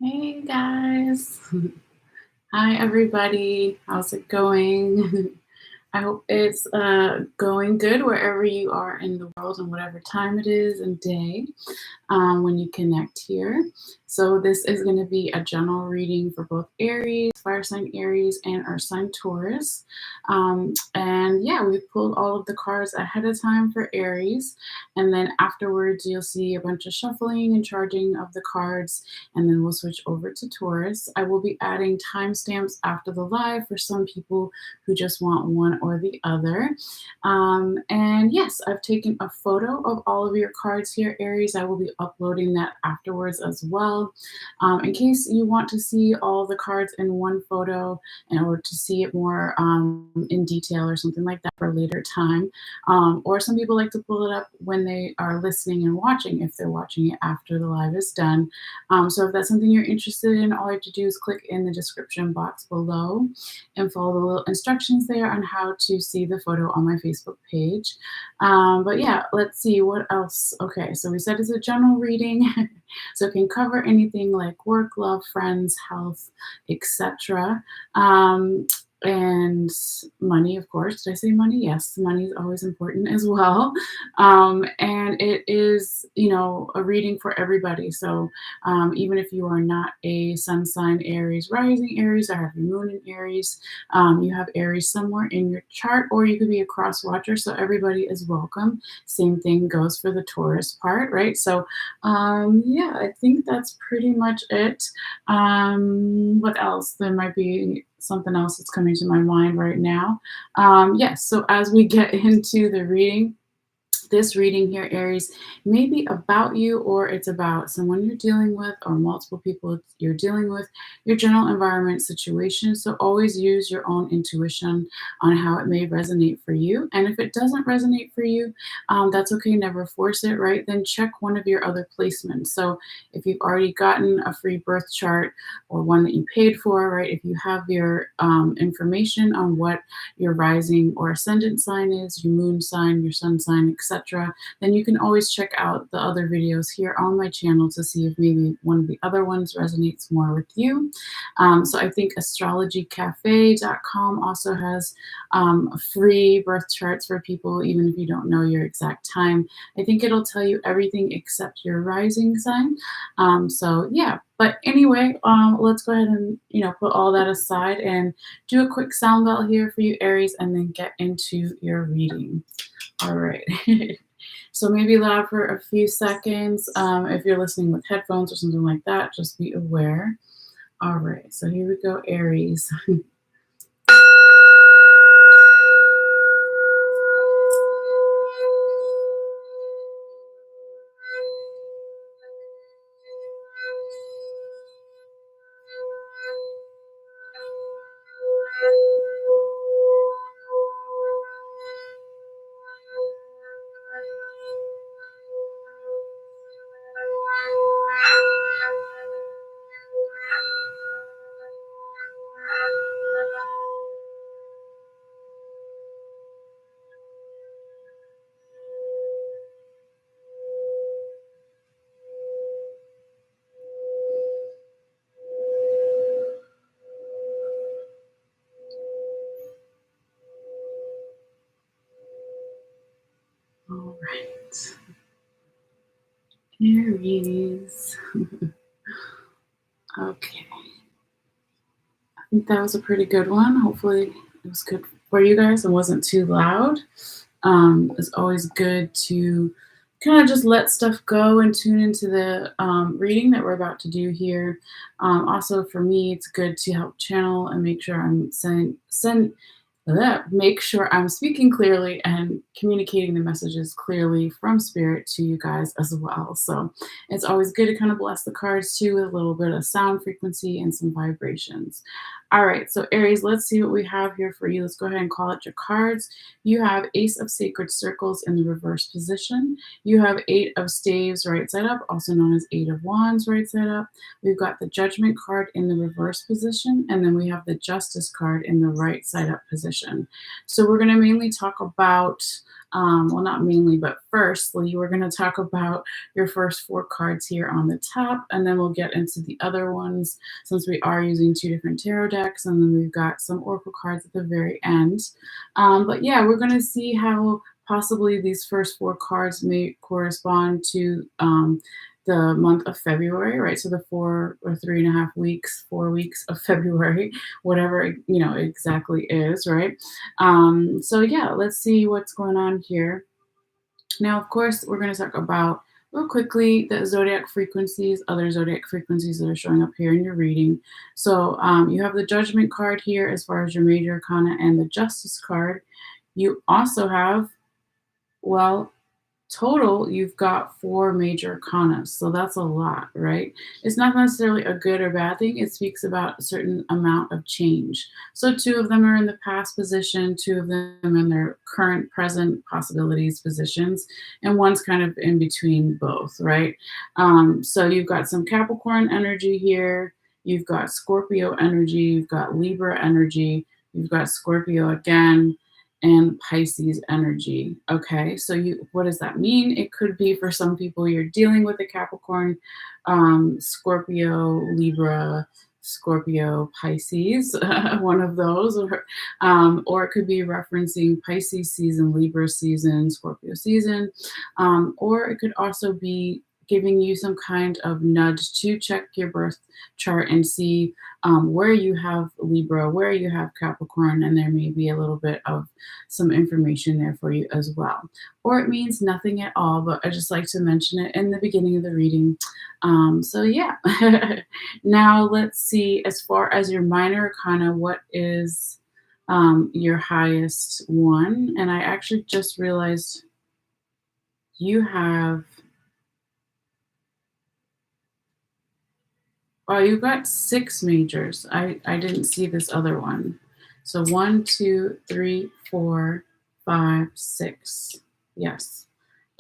Hey guys. Hi everybody. How's it going? I hope it's going good wherever you are in the world and whatever time it is and day when you connect here. So, this is going to be a general reading for both Aries, fire sign Aries, and earth sign Taurus. And yeah, we pulled all of the cards ahead of time for Aries. And then afterwards, you'll see a bunch of shuffling and charging of the cards. And then we'll switch over to Taurus. I will be adding timestamps after the live for some people who just want one or the other. And yes, I've taken a photo of all of your cards here, Aries. I will be uploading that afterwards as well. In case you want to see all the cards in one photo or to see it more in detail or something like that for a later time. Or some people like to pull it up when they are listening and watching, if they're watching it after the live is done. So if that's something you're interested in, all you have to do is click in the description box below and follow the little instructions there on how to see the photo on my Facebook page. But yeah, let's see what else. Okay, so we said it's a general reading, so it can cover anything like work, love, friends, health, etc. And money, of course. Did I say money? Yes, money is always important as well. And it is, a reading for everybody. So even if you are not a sun sign Aries, rising Aries, or have your moon in Aries, you have Aries somewhere in your chart, or you could be a cross watcher. So everybody is welcome. Same thing goes for the Taurus part, right? So yeah, I think that's pretty much it. What else? There might be something else that's coming to my mind right now. Yes, so as we get into the reading, this reading here, Aries, may be about you, or it's about someone you're dealing with, or multiple people you're dealing with, your general environment situation. So always use your own intuition on how it may resonate for you. And if it doesn't resonate for you, that's okay. Never force it, right? Then check one of your other placements. So if you've already gotten a free birth chart or one that you paid for, right? If you have your information on what your rising or ascendant sign is, your moon sign, your sun sign, etc., then you can always check out the other videos here on my channel to see if maybe one of the other ones resonates more with you. So I think astrologycafe.com also has free birth charts for people, even if you don't know your exact time. I think it'll tell you everything except your rising sign. So yeah, but anyway, let's go ahead and put all that aside and do a quick sound bell here for you, Aries, and then get into your reading. All right. So maybe loud for a few seconds. If you're listening with headphones or something like that, just be aware. All right. So here we go, Aries. All right. Aries. Okay. I think that was a pretty good one. Hopefully it was good for you guys and wasn't too loud. It's always good to kind of just let stuff go and tune into the reading that we're about to do here. Also, for me, it's good to help channel and make sure I'm make sure I'm speaking clearly and communicating the messages clearly from spirit to you guys as well. So it's always good to kind of bless the cards too with a little bit of sound frequency and some vibrations. All right, so Aries, let's see what we have here for you. Let's go ahead and call out your cards. You have Ace of Sacred Circles in the reverse position. You have Eight of Staves right side up, also known as Eight of Wands right side up. We've got the Judgment card in the reverse position, and then we have the Justice card in the right side up position. position. So we're going to mainly talk about, well, not mainly, but firstly, we're going to talk about your first four cards here on the top, and then we'll get into the other ones since we are using two different tarot decks, and then we've got some oracle cards at the very end. But yeah, we're going to see how possibly these first four cards may correspond to the month of February, right? So the 4 or 3.5 weeks, 4 weeks of February, whatever exactly is, right? So yeah, let's see what's going on here. Now, of course, we're going to talk about real quickly the zodiac frequencies, other zodiac frequencies that are showing up here in your reading. So you have the Judgment card here as far as your major arcana and the Justice card. You also have, well, total, you've got four major arcanas, so that's a lot, right? It's not necessarily a good or bad thing. It speaks about a certain amount of change. So two of them are in the past position, two of them in their current, present possibilities positions, and one's kind of in between both, right? So you've got some Capricorn energy here, you've got Scorpio energy, you've got Libra energy, you've got Scorpio again, and Pisces energy. Okay, so what does that mean? It could be for some people you're dealing with a Capricorn, Scorpio, Libra, Scorpio, Pisces, one of those, or it could be referencing Pisces season, Libra season, Scorpio season, or it could also be giving you some kind of nudge to check your birth chart and see where you have Libra, where you have Capricorn, and there may be a little bit of some information there for you as well. Or it means nothing at all, but I just like to mention it in the beginning of the reading. So yeah. Now let's see, as far as your minor arcana, what is your highest one? And I actually just realized you have, oh, you got six majors. I didn't see this other one. So 1, 2, 3, 4, 5, 6. Yes.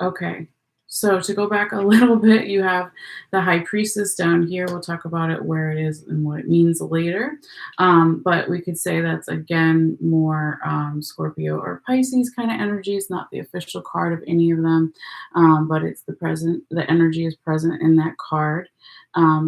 Okay. So to go back a little bit, you have the High Priestess down here. We'll talk about it, where it is and what it means later. But we could say that's again more Scorpio or Pisces kind of energy. It's not the official card of any of them, but it's the present. The energy is present in that card.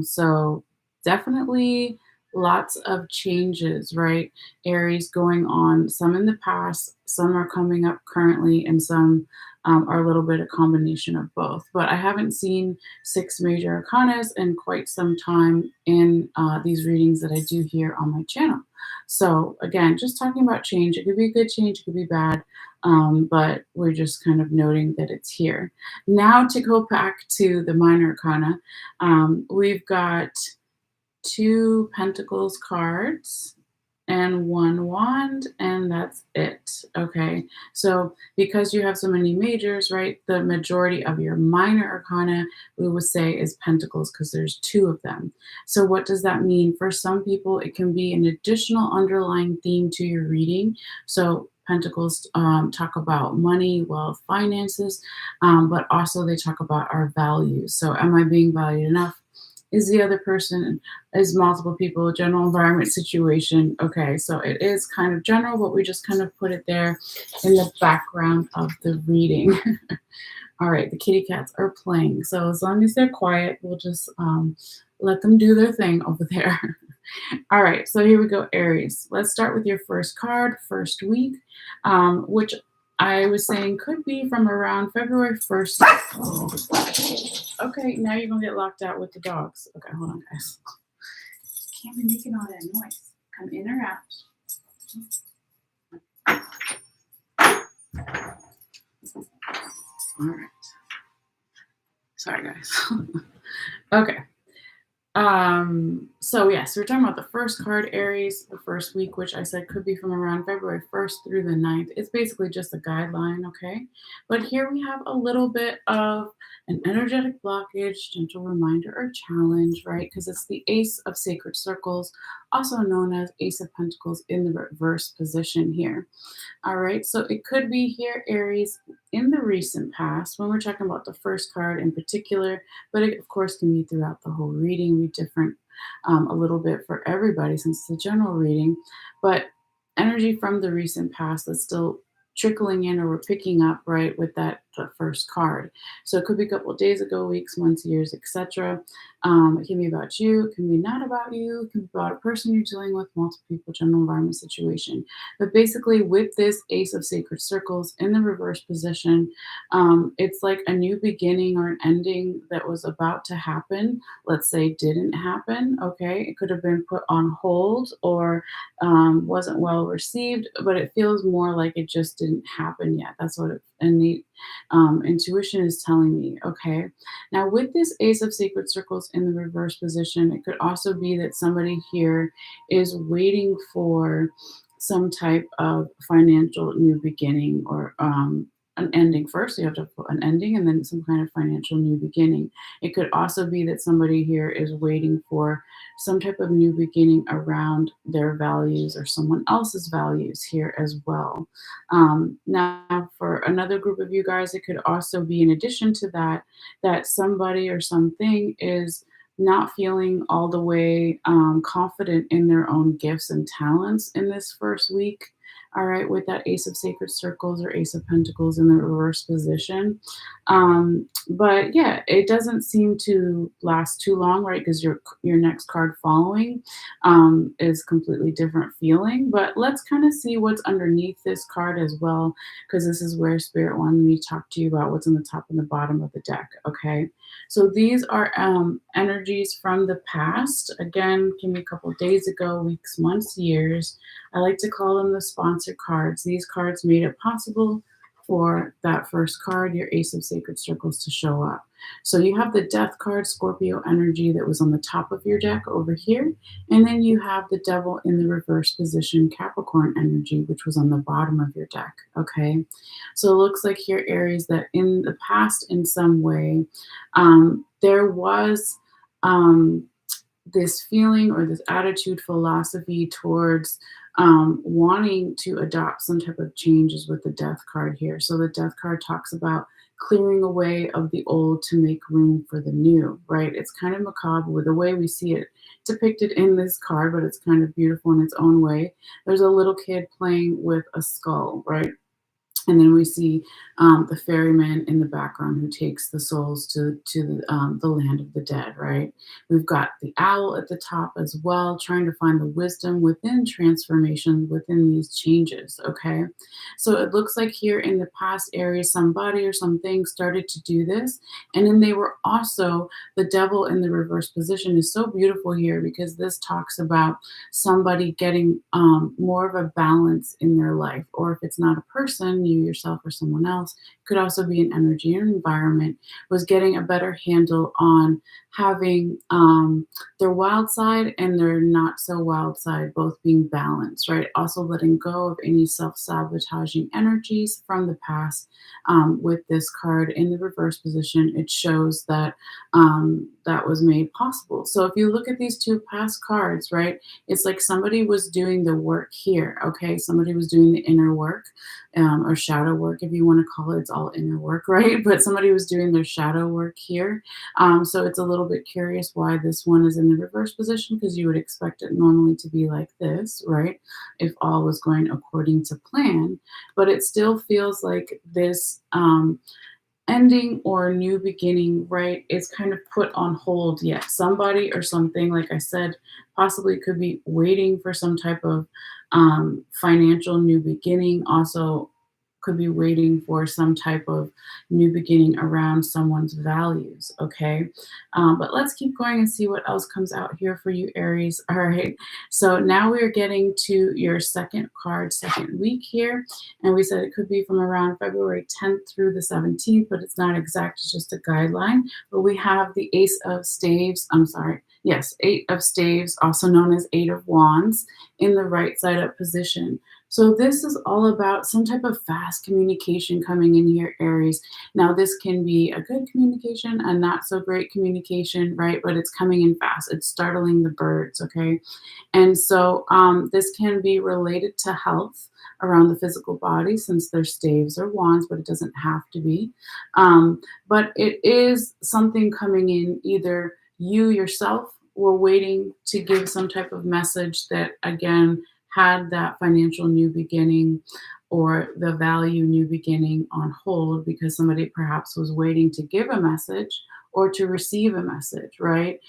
So definitely lots of changes, right? Aries going on, some in the past, some are coming up currently, and some are a little bit a combination of both. But I haven't seen six major arcanas in quite some time in these readings that I do here on my channel. So again, just talking about change. It could be a good change, it could be bad, but we're just kind of noting that it's here. Now to go back to the minor arcana, we've got two Pentacles cards and one wand, and that's it. Okay, so because you have so many majors, right, the majority of your minor arcana, we would say, is Pentacles, because there's two of them. So what does that mean? For some people, it can be an additional underlying theme to your reading. So Pentacles talk about money, wealth, finances, but also they talk about our values. So am I being valued enough? Is the other person, is multiple people, general environment situation? Okay, so it is kind of general, but we just kind of put it there in the background of the reading. All right, the kitty cats are playing. So as long as they're quiet, we'll just let them do their thing over there. All right, so here we go, Aries. Let's start with your first card, first week, which I was saying could be from around February 1st. Okay, now you're going to get locked out with the dogs. Okay, hold on, guys. Can't be making all that noise. Come in or out. All right. Sorry, guys. Okay. So yes, we're talking about the first card, Aries, the first week, which I said could be from around February 1st through the 9th. It's basically just a guideline, okay? But here we have a little bit of an energetic blockage, gentle reminder or challenge, right? Because it's the Ace of Sacred Circles, also known as Ace of Pentacles in the reverse position here. All right, so it could be here, Aries, in the recent past, when we're talking about the first card in particular, but it, of course, can be throughout the whole reading, be different a little bit for everybody since it's a general reading. But energy from the recent past that's still trickling in or we're picking up right with that first card. So it could be a couple of days ago, weeks, months, years, etc. It can be about you, it can be not about you, it can be about a person you're dealing with, multiple people, general environment situation. But basically, with this Ace of Sacred Circles in the reverse position, it's like a new beginning or an ending that was about to happen. Let's say didn't happen. Okay, it could have been put on hold or wasn't well received, but it feels more like it just didn't happen yet. That's what it, and the intuition is telling me. Okay, now with this Ace of Sacred Circles in the reverse position, it could also be that somebody here is waiting for some type of financial new beginning or an ending first. So you have to put an ending and then some kind of financial new beginning. It could also be that somebody here is waiting for some type of new beginning around their values or someone else's values here as well. Now, for another group of you guys, it could also be in addition to that, that somebody or something is not feeling all the way confident in their own gifts and talents in this first week. All right, with that Ace of Sacred Circles or Ace of Pentacles in the reverse position. But yeah, it doesn't seem to last too long, right? Because your next card following is completely different feeling. But let's kind of see what's underneath this card as well, because this is where Spirit wanted me to talk to you about what's on the top and the bottom of the deck. Okay, so these are energies from the past. Again, can be a couple of days ago, weeks, months, years. I like to call them the sponsor cards. These cards made it possible for that first card, your Ace of Sacred Circles, to show up. So you have the Death card, Scorpio energy, that was on the top of your deck over here. And then you have the Devil in the reverse position, Capricorn energy, which was on the bottom of your deck. Okay. So it looks like here, Aries, that in the past, in some way, there was this feeling or this attitude, philosophy towards wanting to adopt some type of changes with the Death card here. So the Death card talks about clearing away of the old to make room for the new, right? It's kind of macabre with the way we see it depicted in this card, but it's kind of beautiful in its own way. There's a little kid playing with a skull, right? And then we see the ferryman in the background who takes the souls to the land of the dead, right? We've got the owl at the top as well, trying to find the wisdom within transformation, within these changes, okay? So it looks like here in the past area, somebody or something started to do this. And then they were also, the devil in the reverse position is so beautiful here because this talks about somebody getting more of a balance in their life. Or if it's not a person, you yourself or someone else, could also be an energy or environment, was getting a better handle on having their wild side and their not so wild side both being balanced, right? Also letting go of any self-sabotaging energies from the past. With this card in the reverse position, it shows that that was made possible. So if you look at these two past cards, right, it's like somebody was doing the work here, okay? Somebody was doing the inner work or shadow work, if you want to call it. It's all inner work, right? But somebody was doing their shadow work here. So it's a little bit curious why this one is in the reverse position, because you would expect it normally to be like this, right? If all was going according to plan. But it still feels like this ending or new beginning, right, is kind of put on hold yet. Somebody or something, like I said, possibly could be waiting for some type of financial new beginning. Also, could be waiting for some type of new beginning around someone's values. Okay. But let's keep going and see what else comes out here for you, Aries. All right. So now we're getting to your second card, second week here. And we said it could be from around February 10th through the 17th, but it's not exact. It's just a guideline. But we have the Ace of Staves. I'm sorry. Yes, Eight of Staves, also known as Eight of Wands, in the right side up position. So this is all about some type of fast communication coming in here, Aries. Now, this can be a good communication, a not so great communication, right? But it's coming in fast. It's startling the birds, okay? And so this can be related to health around the physical body, since they're staves or wands, but it doesn't have to be. But it is something coming in, either you yourself were waiting to give some type of message that, again, had that financial new beginning or the value new beginning on hold because somebody perhaps was waiting to give a message or to receive a message, right?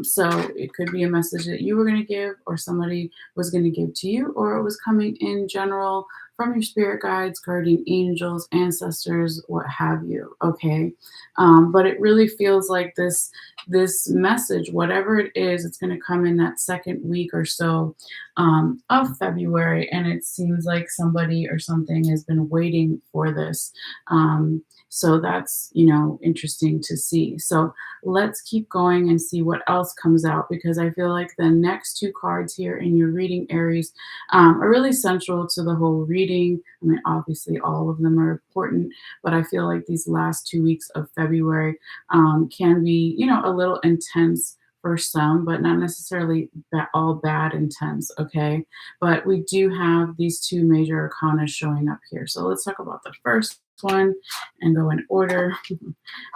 So it could be a message that you were going to give, or somebody was going to give to you, or it was coming in general from your spirit guides, guardian angels, ancestors, what have you. Okay, but it really feels like this message, whatever it is, it's going to come in that second week or so of February, and it seems like somebody or something has been waiting for this. So that's, interesting to see. So let's keep going and see what else comes out, because I feel like the next two cards here in your reading, Aries, are really central to the whole reading. I mean, obviously, all of them are important, but I feel like these last 2 weeks of February can be, a little intense for some, but not necessarily all bad intense, okay? But we do have these two major arcana showing up here. So let's talk about the first one and go in order.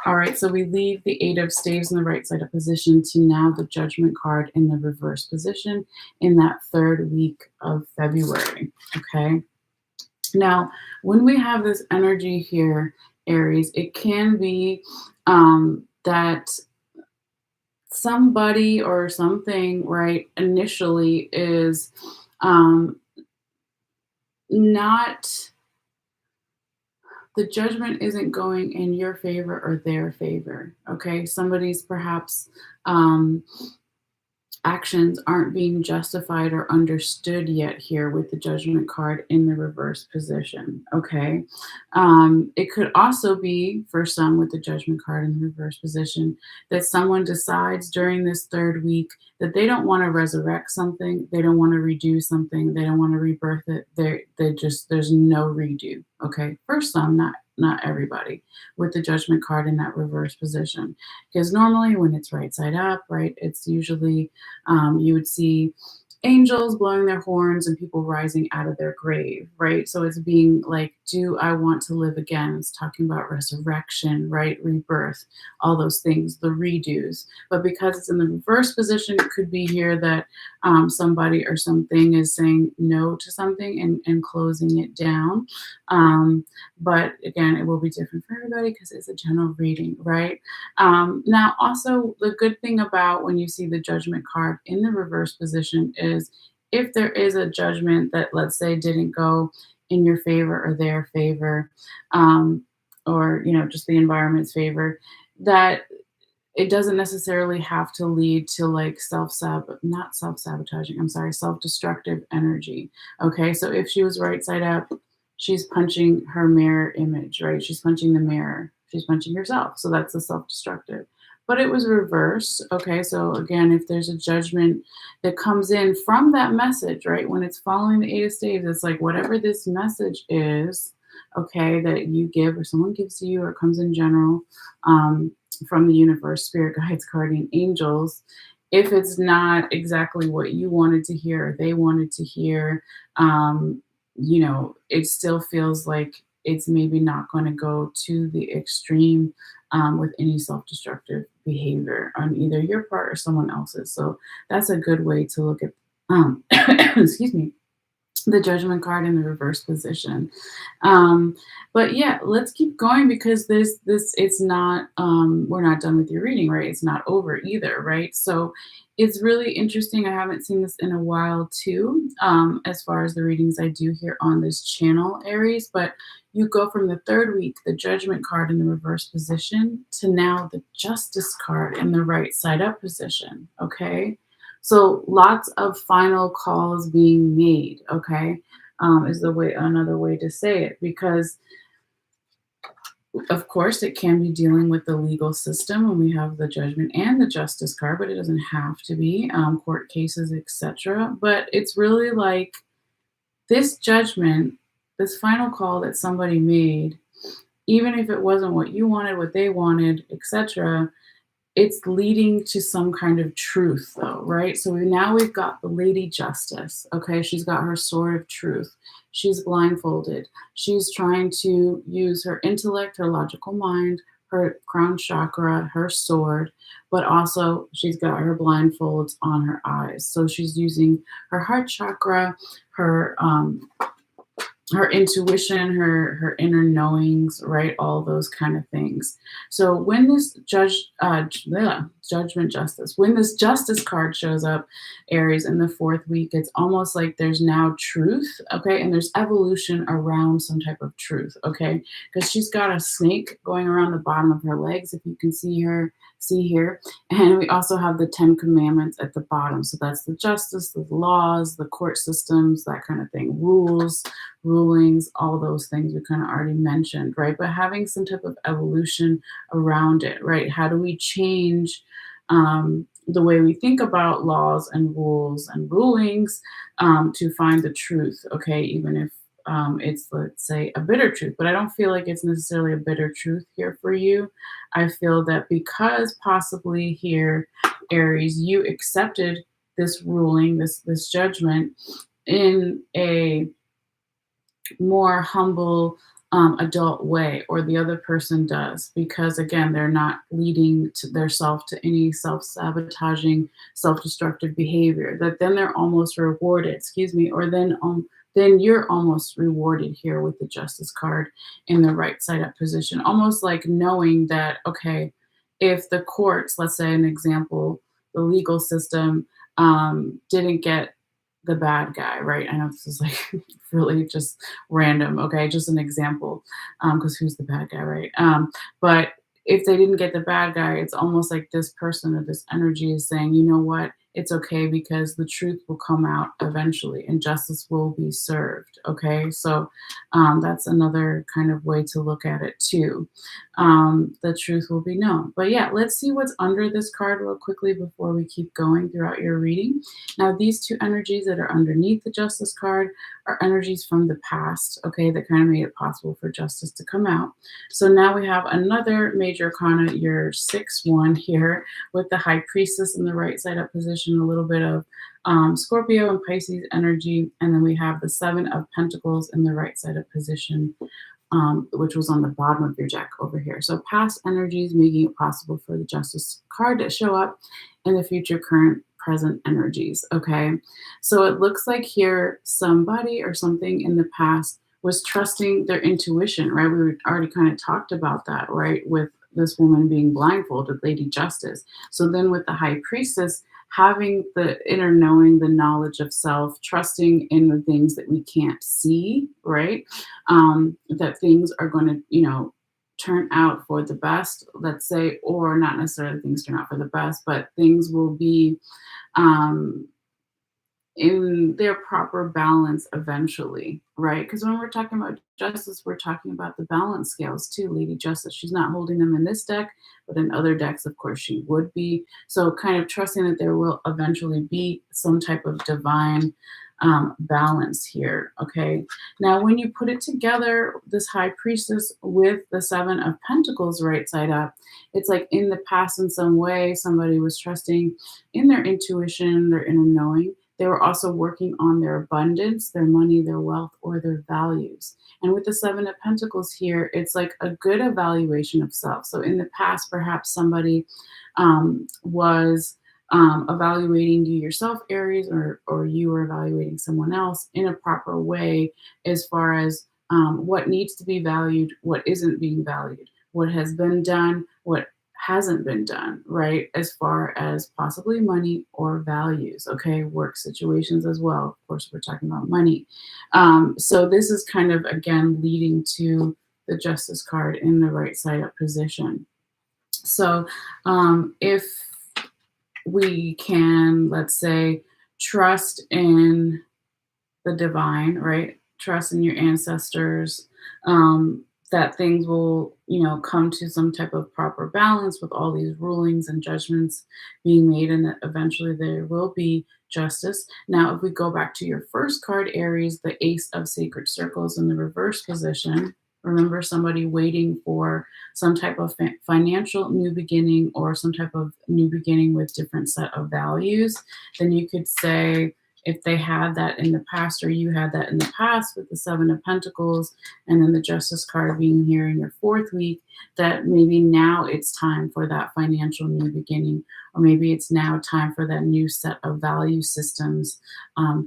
All right, so we leave the Eight of Staves in the right side of position to now the Judgment card in the reverse position in that third week of February, okay? Now, when we have this energy here, Aries, it can be that somebody or something, right, initially is um, not, the judgment isn't going in your favor or their favor. Okay. Somebody's perhaps um, actions aren't being justified or understood yet here with the judgment card in the reverse position. Okay. It could also be for some with the judgment card in the reverse position that someone decides during this third week that they don't want to resurrect something, they don't want to redo something, they don't want to rebirth it. They just, there's no redo. Okay. For some, not everybody, with the judgment card in that reverse position. Because normally when it's right side up, right, it's usually you would see angels blowing their horns and people rising out of their grave, right? So it's being like, do I want to live again? It's talking about resurrection, right? Rebirth, all those things, the redos. But because it's in the reverse position, it could be here that somebody or something is saying no to something and closing it down. But again, it will be different for everybody because it's a general reading, right? Now, also, the good thing about when you see the judgment card in the reverse position is if there is a judgment that, let's say, didn't go in your favor or their favor, or, just the environment's favor, that it doesn't necessarily have to lead to like not self-sabotaging, I'm sorry, self-destructive energy. Okay, so if she was right side up, she's punching her mirror image, right? She's punching the mirror, she's punching herself, so that's the self-destructive. But it was reversed. Okay, so again, if there's a judgment that comes in from that message, right, when it's following the Eight of Staves, it's like whatever this message is, okay, that you give or someone gives to you or comes in general, from the universe, spirit guides, guardian angels, if it's not exactly what you wanted to hear or they wanted to hear, it still feels like it's maybe not going to go to the extreme with any self-destructive behavior on either your part or someone else's. So that's a good way to look at, excuse me, the judgment card in the reverse position. Um, but yeah, let's keep going because this it's not we're not done with your reading, right? It's not over either, right? So it's really interesting. I haven't seen this in a while too, as far as the readings I do here on this channel, Aries. But you go from the third week, the judgment card in the reverse position, to now the justice card in the right side up position. Okay. So lots of final calls being made, okay, is another way to say it, because of course it can be dealing with the legal system when we have the judgment and the justice card, but it doesn't have to be court cases, etc. But it's really like this judgment, this final call that somebody made, even if it wasn't what you wanted, what they wanted, etc., it's leading to some kind of truth though, right? So now we've got the Lady Justice. Okay, she's got her sword of truth. She's blindfolded. She's trying to use her intellect, her logical mind, her crown chakra, her sword, but also she's got her blindfolds on her eyes. So she's using her heart chakra, her her intuition, her inner knowings, right? All those kind of things. So when this judgment justice, when this justice card shows up, Aries, in the fourth week, it's almost like there's now truth, okay, and there's evolution around some type of truth, okay, because she's got a snake going around the bottom of her legs, if you can see here, and we also have the 10 commandments at the bottom. So that's the justice, the laws, the court systems, that kind of thing, rules, rulings, all those things we kind of already mentioned, right? But having some type of evolution around it, right? How do we change the way we think about laws and rules and rulings to find the truth, okay? Even if it's, let's say, a bitter truth, but I don't feel like it's necessarily a bitter truth here for you. I feel that because possibly here, Aries, you accepted this ruling, this judgment in a more humble adult way, or the other person does, because again, they're not leading to their self to any self-sabotaging, self-destructive behavior, that then they're almost rewarded, excuse me, or then you're almost rewarded here with the justice card in the right side up position, almost like knowing that, okay, if the courts, let's say an example, the legal system didn't get the bad guy, right? I know this is like really just random, okay? Just an example, because who's the bad guy, right? But if they didn't get the bad guy, it's almost like this person or this energy is saying, you know what? It's okay because the truth will come out eventually and justice will be served, okay? So that's another kind of way to look at it too. The truth will be known. But yeah, let's see what's under this card real quickly before we keep going throughout your reading. Now, these two energies that are underneath the justice card are energies from the past, okay, that kind of made it possible for justice to come out. So now we have another major arcana, your sixth one here, with the high priestess in the right side up position, a little bit of Scorpio and Pisces energy, and then we have the seven of pentacles in the right side up position, which was on the bottom of your deck over here. So past energies making it possible for the justice card to show up in the future, current, present energies, okay? So it looks like here somebody or something in the past was trusting their intuition, right? We already kind of talked about that, right? With this woman being blindfolded, Lady Justice. So then with the high priestess, having the inner knowing, the knowledge of self, trusting in the things that we can't see, right? That things are going to, turn out for the best, let's say, or not necessarily things turn out for the best, but things will be um, in their proper balance eventually, right? Because when we're talking about justice, we're talking about the balance scales too. Lady Justice, she's not holding them in this deck, but in other decks, of course, she would be. So kind of trusting that there will eventually be some type of divine balance here, okay? Now, when you put it together, this high priestess with the seven of pentacles right side up, it's like in the past in some way, somebody was trusting in their intuition, their inner knowing. They were also working on their abundance, their money, their wealth, or their values. And with the seven of pentacles here, it's like a good evaluation of self. So in the past, perhaps somebody was evaluating you yourself, Aries, or you were evaluating someone else in a proper way as far as what needs to be valued, what isn't being valued, what has been done, what hasn't been done, right? As far as possibly money or values, okay? Work situations as well. Of course, we're talking about money. So this is kind of, again, leading to the justice card in the right side up position. So if we can, let's say, trust in the divine, right? Trust in your ancestors, that things will, come to some type of proper balance with all these rulings and judgments being made, and that eventually there will be justice. Now, if we go back to your first card, Aries, the Ace of Sacred Circles in the reverse position, remember somebody waiting for some type of financial new beginning or some type of new beginning with different set of values, then you could say, if they had that in the past, or you had that in the past with the seven of pentacles, and then the justice card being here in your fourth week, that maybe now it's time for that financial new beginning, or maybe it's now time for that new set of value systems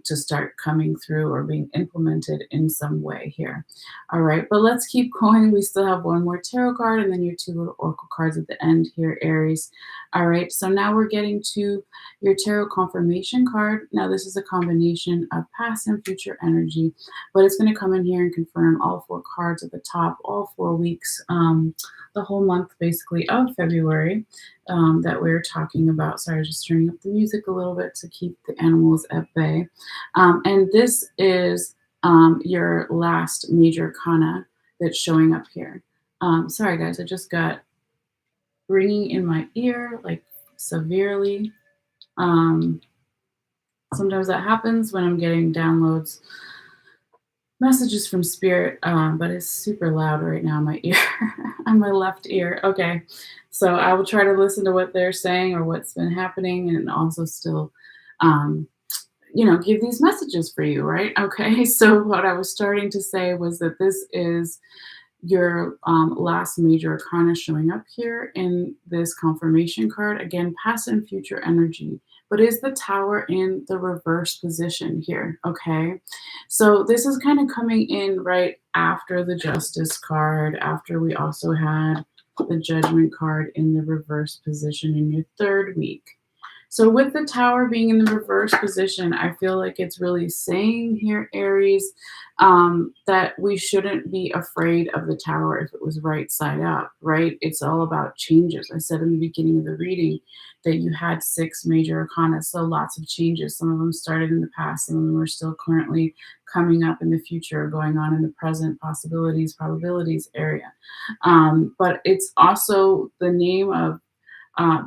to start coming through or being implemented in some way here. All right, but let's keep going. We still have one more tarot card and then your two little oracle cards at the end here, Aries. All right, so now we're getting to your tarot confirmation card. Now, this is a combination of past and future energy, but it's going to come in here and confirm all four cards at the top, all 4 weeks, the whole month basically of February that we're talking about. Sorry, just turning up the music a little bit to keep the animals at bay. And this is your last major arcana that's showing up here. Sorry, guys, I just got ringing in my ear, like severely. Um, Sometimes that happens when I'm getting downloads, messages from spirit, but it's super loud right now in my ear, on my left ear. Okay, so I will try to listen to what they're saying or what's been happening, and also still, um, give these messages for you, right? Okay, so what I was starting to say was that this is your last major arcana showing up here in this confirmation card. Again, past and future energy, but is the tower in the reverse position here? Okay, so this is kind of coming in right after the justice card, after we also had the judgment card in the reverse position in your third week. So with the tower being in the reverse position, I feel like it's really saying here, Aries, that we shouldn't be afraid of the tower if it was right side up, right? It's all about changes. I said in the beginning of the reading that you had 6 major arcana, so lots of changes. Some of them started in the past, some of them are still currently coming up in the future, going on in the present, possibilities, probabilities area. But it's also the name of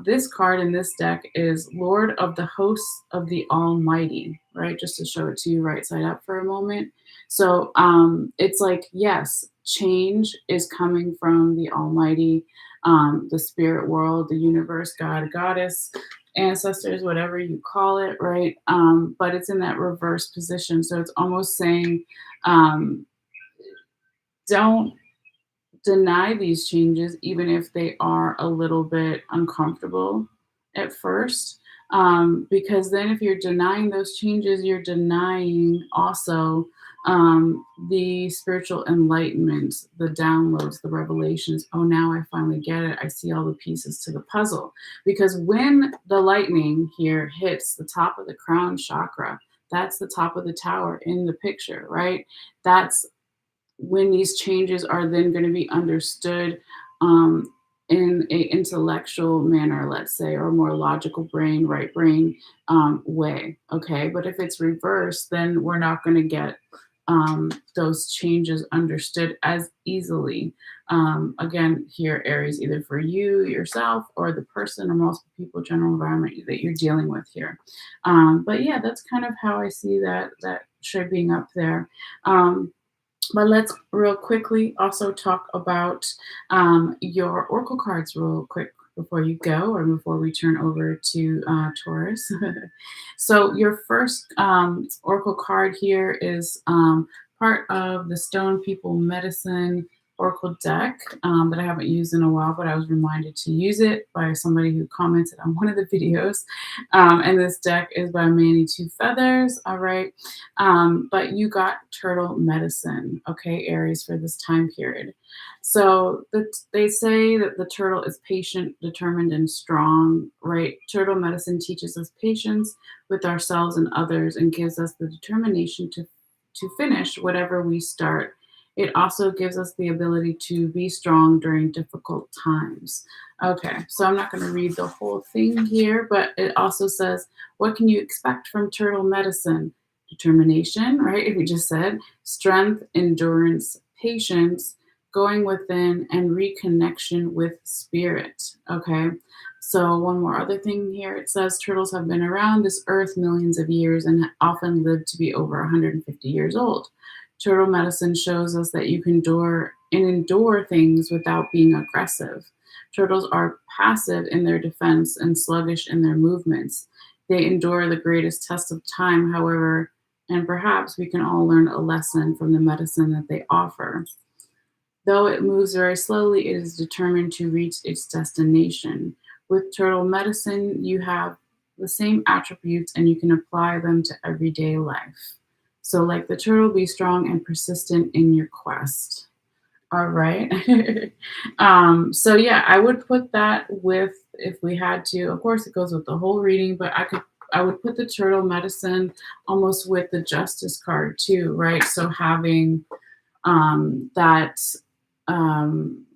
this card in this deck is Lord of the Hosts of the Almighty, right? Just to show it to you right side up for a moment. So it's like, yes, change is coming from the Almighty, the spirit world, the universe, God, goddess, ancestors, whatever you call it, right? But it's in that reverse position. So it's almost saying, um, don't deny these changes, even if they are a little bit uncomfortable at first. Because then, if you're denying those changes, you're denying also the spiritual enlightenment, the downloads, the revelations. Oh, now I finally get it. I see all the pieces to the puzzle. Because when the lightning here hits the top of the crown chakra, that's the top of the tower in the picture, right? That's when these changes are then going to be understood in a intellectual manner, let's say, or a more logical brain, right brain way. Okay, but if it's reversed, then we're not going to get those changes understood as easily. Again, here, Aries, either for you yourself or the person or multiple people, general environment that you're dealing with here. But yeah, that's kind of how I see that shaping up there. But let's real quickly also talk about your oracle cards real quick before you go or before we turn over to Taurus. So your first oracle card here is part of the Stone People Medicine Oracle deck that I haven't used in a while, but I was reminded to use it by somebody who commented on one of the videos. And this deck is by Manny Two Feathers. All right. But you got turtle medicine, okay, Aries, for this time period. So they say that the turtle is patient, determined, and strong, right? Turtle medicine teaches us patience with ourselves and others and gives us the determination to finish whatever we start. It also gives us the ability to be strong during difficult times. Okay, so I'm not going to read the whole thing here, but it also says, what can you expect from turtle medicine? Determination, right? We just said strength, endurance, patience, going within, and reconnection with spirit. Okay, so one more other thing here. It says turtles have been around this earth millions of years and often lived to be over 150 years old. Turtle medicine shows us that you can endure things without being aggressive. Turtles are passive in their defense and sluggish in their movements. They endure the greatest test of time, however, and perhaps we can all learn a lesson from the medicine that they offer. Though it moves very slowly, it is determined to reach its destination. With turtle medicine, you have the same attributes and you can apply them to everyday life. So, like the turtle, be strong and persistent in your quest. All right. So yeah, I would put that with, if we had to. Of course, it goes with the whole reading, but I would put the turtle medicine almost with the justice card too, right? So that um,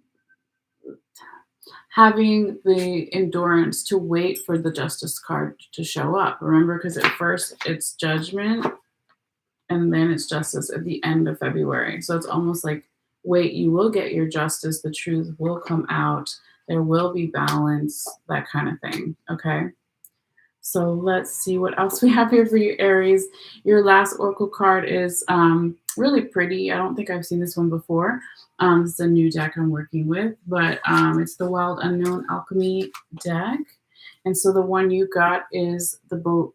having the endurance to wait for the justice card to show up. Remember, because at first it's judgment and then it's justice at the end of February. So it's almost like, wait, you will get your justice, the truth will come out, there will be balance, that kind of thing. Okay. So let's see what else we have here for you, Aries. Your last oracle card is really pretty. I don't think I've seen this one before. It's a new deck I'm working with, but it's the Wild Unknown Alchemy deck. And so the one you got is the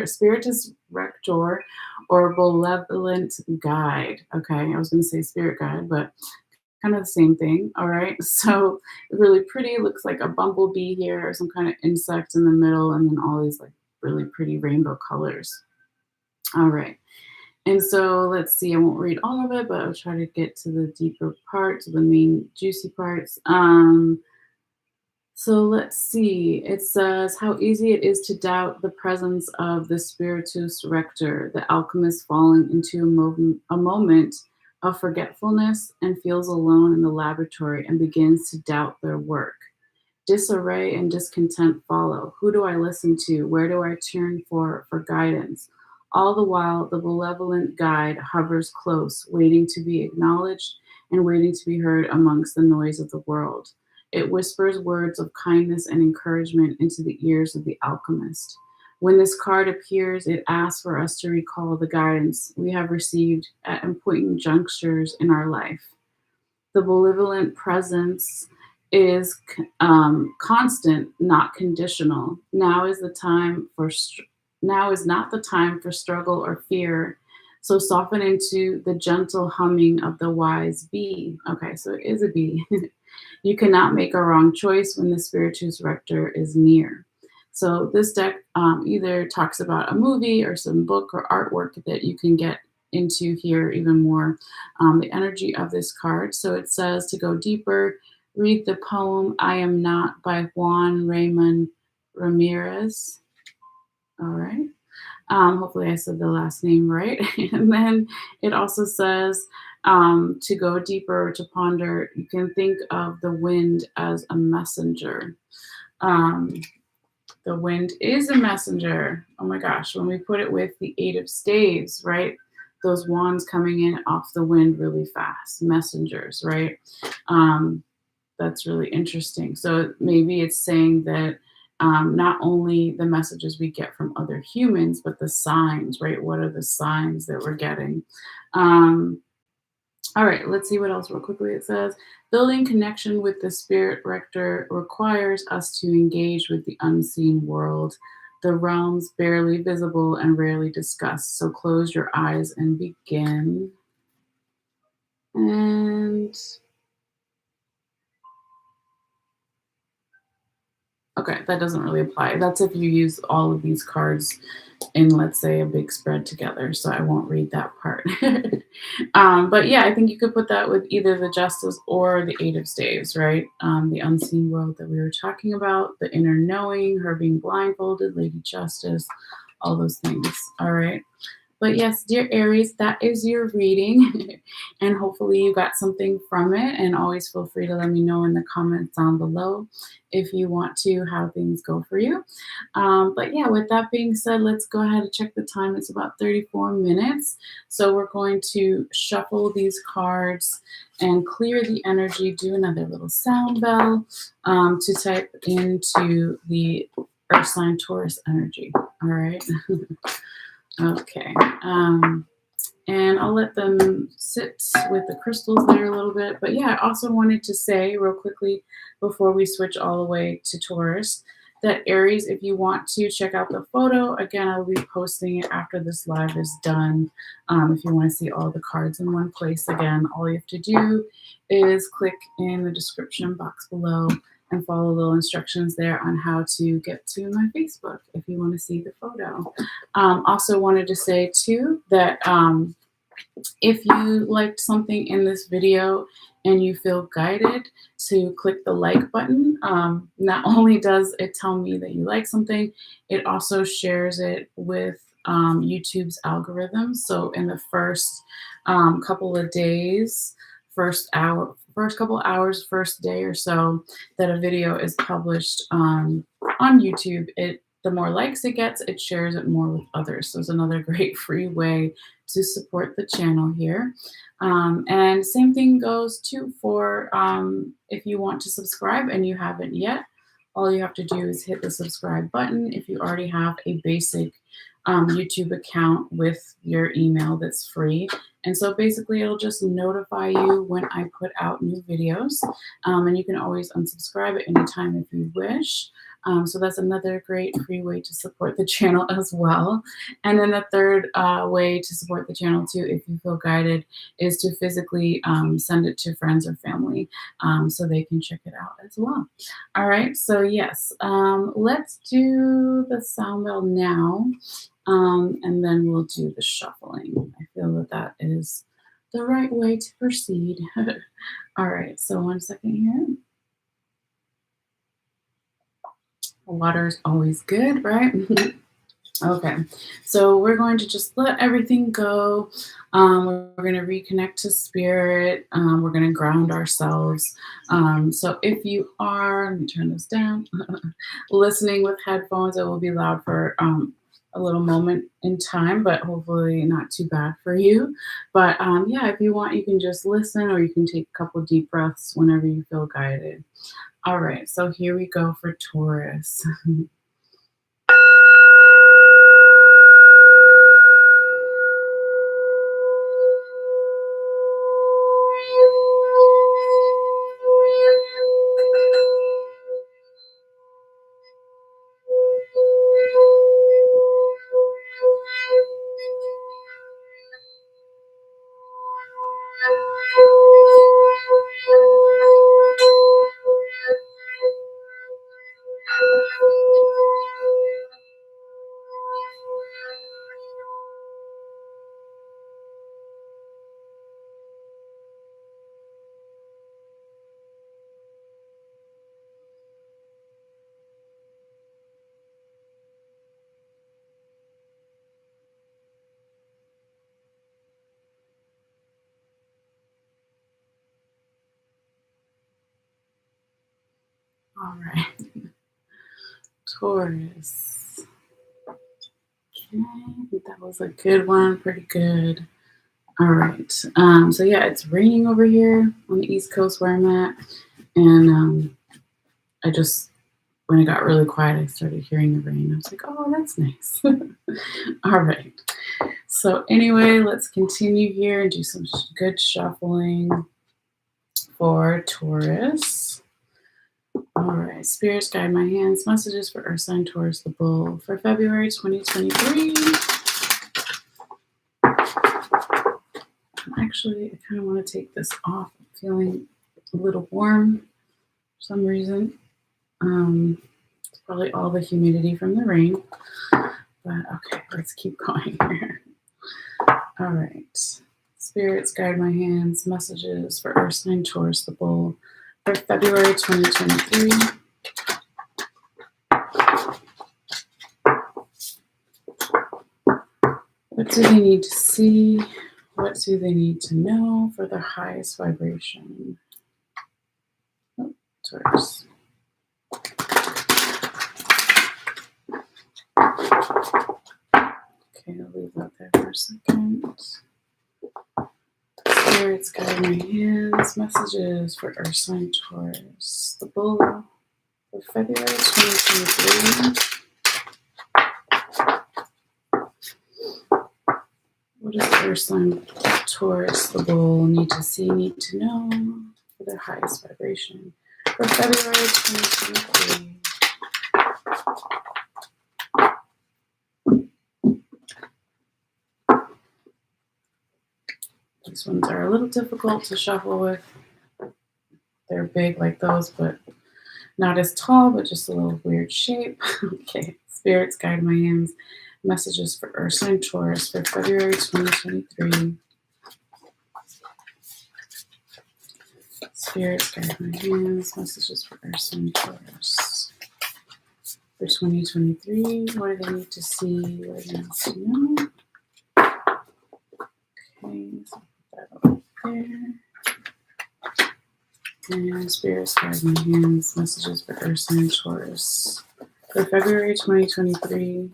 Spiritus Rector, or Benevolent Guide. Okay, I was going to say Spirit Guide, but kind of the same thing. All right. So really pretty. Looks like a bumblebee here, or some kind of insect in the middle, and then all these like really pretty rainbow colors. All right. And so let's see. I won't read all of it, but I'll try to get to the deeper parts, the main juicy parts. So let's see. It says how easy it is to doubt the presence of the Spiritus Rector, the alchemist falling into a moment of forgetfulness and feels alone in the laboratory and begins to doubt their work. Disarray and discontent follow. Who do I listen to? Where do I turn for guidance? All the while, the benevolent guide hovers close, waiting to be acknowledged and waiting to be heard amongst the noise of the world. It whispers words of kindness and encouragement into the ears of the alchemist. When this card appears, it asks for us to recall the guidance we have received at important junctures in our life. The benevolent presence is constant, not conditional. Now is not the time for struggle or fear. So soften into the gentle humming of the wise bee. Okay, so it is a bee. You cannot make a wrong choice when the Spiritus Rector is near. So this deck either talks about a movie or some book or artwork that you can get into here even more the energy of this card. So it says to go deeper, read the poem I Am Not by Juan Raymond Ramirez. All right. Hopefully I said the last name right. And then it also says to go deeper, to ponder, you can think of the wind as a messenger. Um, the wind is a messenger. Oh my gosh, when we put it with the Eight of Staves, right? Those wands coming in off the wind really fast, messengers, right? That's really interesting. So maybe it's saying that not only the messages we get from other humans, but the signs, right? What are the signs that we're getting? All right, let's see what else real quickly it says. Building connection with the spirit rector requires us to engage with the unseen world, the realms barely visible and rarely discussed. So close your eyes and begin. And okay, that doesn't really apply. That's if you use all of these cards in, let's say, a big spread together. So I won't read that part. But yeah, I think you could put that with either the Justice or the Eight of Staves, right? The unseen world that we were talking about, the inner knowing, her being blindfolded, Lady Justice, all those things. All right. But yes, dear Aries, that is your reading. And hopefully you got something from it. And always feel free to let me know in the comments down below if you want to, how things go for you. But yeah, with that being said, let's go ahead and check the time. It's about 34 minutes. So we're going to shuffle these cards and clear the energy, do another little sound bell to type into the Earth sign Taurus energy. All right. Okay, and I'll let them sit with the crystals there a little bit. But yeah, I also wanted to say real quickly before we switch all the way to Taurus, that Aries, if you want to check out the photo, again, I'll be posting it after this live is done. If you want to see all the cards in one place, again, all you have to do is click in the description box below and follow the little instructions there on how to get to my Facebook if you want to see the photo. Also wanted to say too that if you liked something in this video and you feel guided to click the like button, not only does it tell me that you like something, it also shares it with YouTube's algorithm. So in the first couple of days, first couple hours, first day or so that a video is published on YouTube, the more likes it gets, it shares it more with others. So it's another great free way to support the channel here. And same thing goes too for if you want to subscribe and you haven't yet, all you have to do is hit the subscribe button if you already have a basic YouTube account with your email that's free. And so basically it'll just notify you when I put out new videos. And you can always unsubscribe at any time if you wish. So that's another great free way to support the channel as well. And then the third way to support the channel too, if you feel guided, is to physically send it to friends or family so they can check it out as well. All right, so yes, let's do the sound bell now, and then we'll do the shuffling. I feel that that is the right way to proceed. All right, so 1 second here. Water is always good, right? Okay, so we're going to just let everything go. We're going to reconnect to spirit. We're going to ground ourselves. So if you are, let me turn this down, listening with headphones, it will be loud for a little moment in time, but hopefully not too bad for you. But yeah, if you want, you can just listen, or you can take a couple deep breaths whenever you feel guided. All right, so here we go for Taurus. All right, Taurus. Okay, that was a good one, pretty good. All right, so yeah, it's raining over here on the East Coast where I'm at, and I just, when it got really quiet, I started hearing the rain. I was like, oh, that's nice. All right, so anyway, let's continue here and do some good shuffling for Taurus. All right, spirits guide my hands. Messages for Earth sign Taurus, the bull, for February 2023. Actually, I kind of want to take this off. I'm feeling a little warm for some reason. It's probably all the humidity from the rain. But okay, let's keep going here. All right. Spirits guide my hands. Messages for Earth sign Taurus, the bull, for February 2023. What do they need to see? What do they need to know for their highest vibration? Oh, Taurus. Okay, I'll leave that there for a second. Spirits guide my hands. Messages for Earth sign Taurus, the bull, for February 2023. What does Earth sign Taurus, the bull, need to see, need to know for their highest vibration for February 2023? ones are a little difficult to shuffle with. They're big like those, but not as tall, but just a little weird shape. Okay, spirits guide my hands. Messages for Earth sign Taurus for February 2023. Spirits guide my hands. Messages for Earth sign Taurus for 2023. What do they need to see? What do they need to know? Okay, so put that over there. And spirits guide my hands. Messages for Earth sign Taurus for February 2023.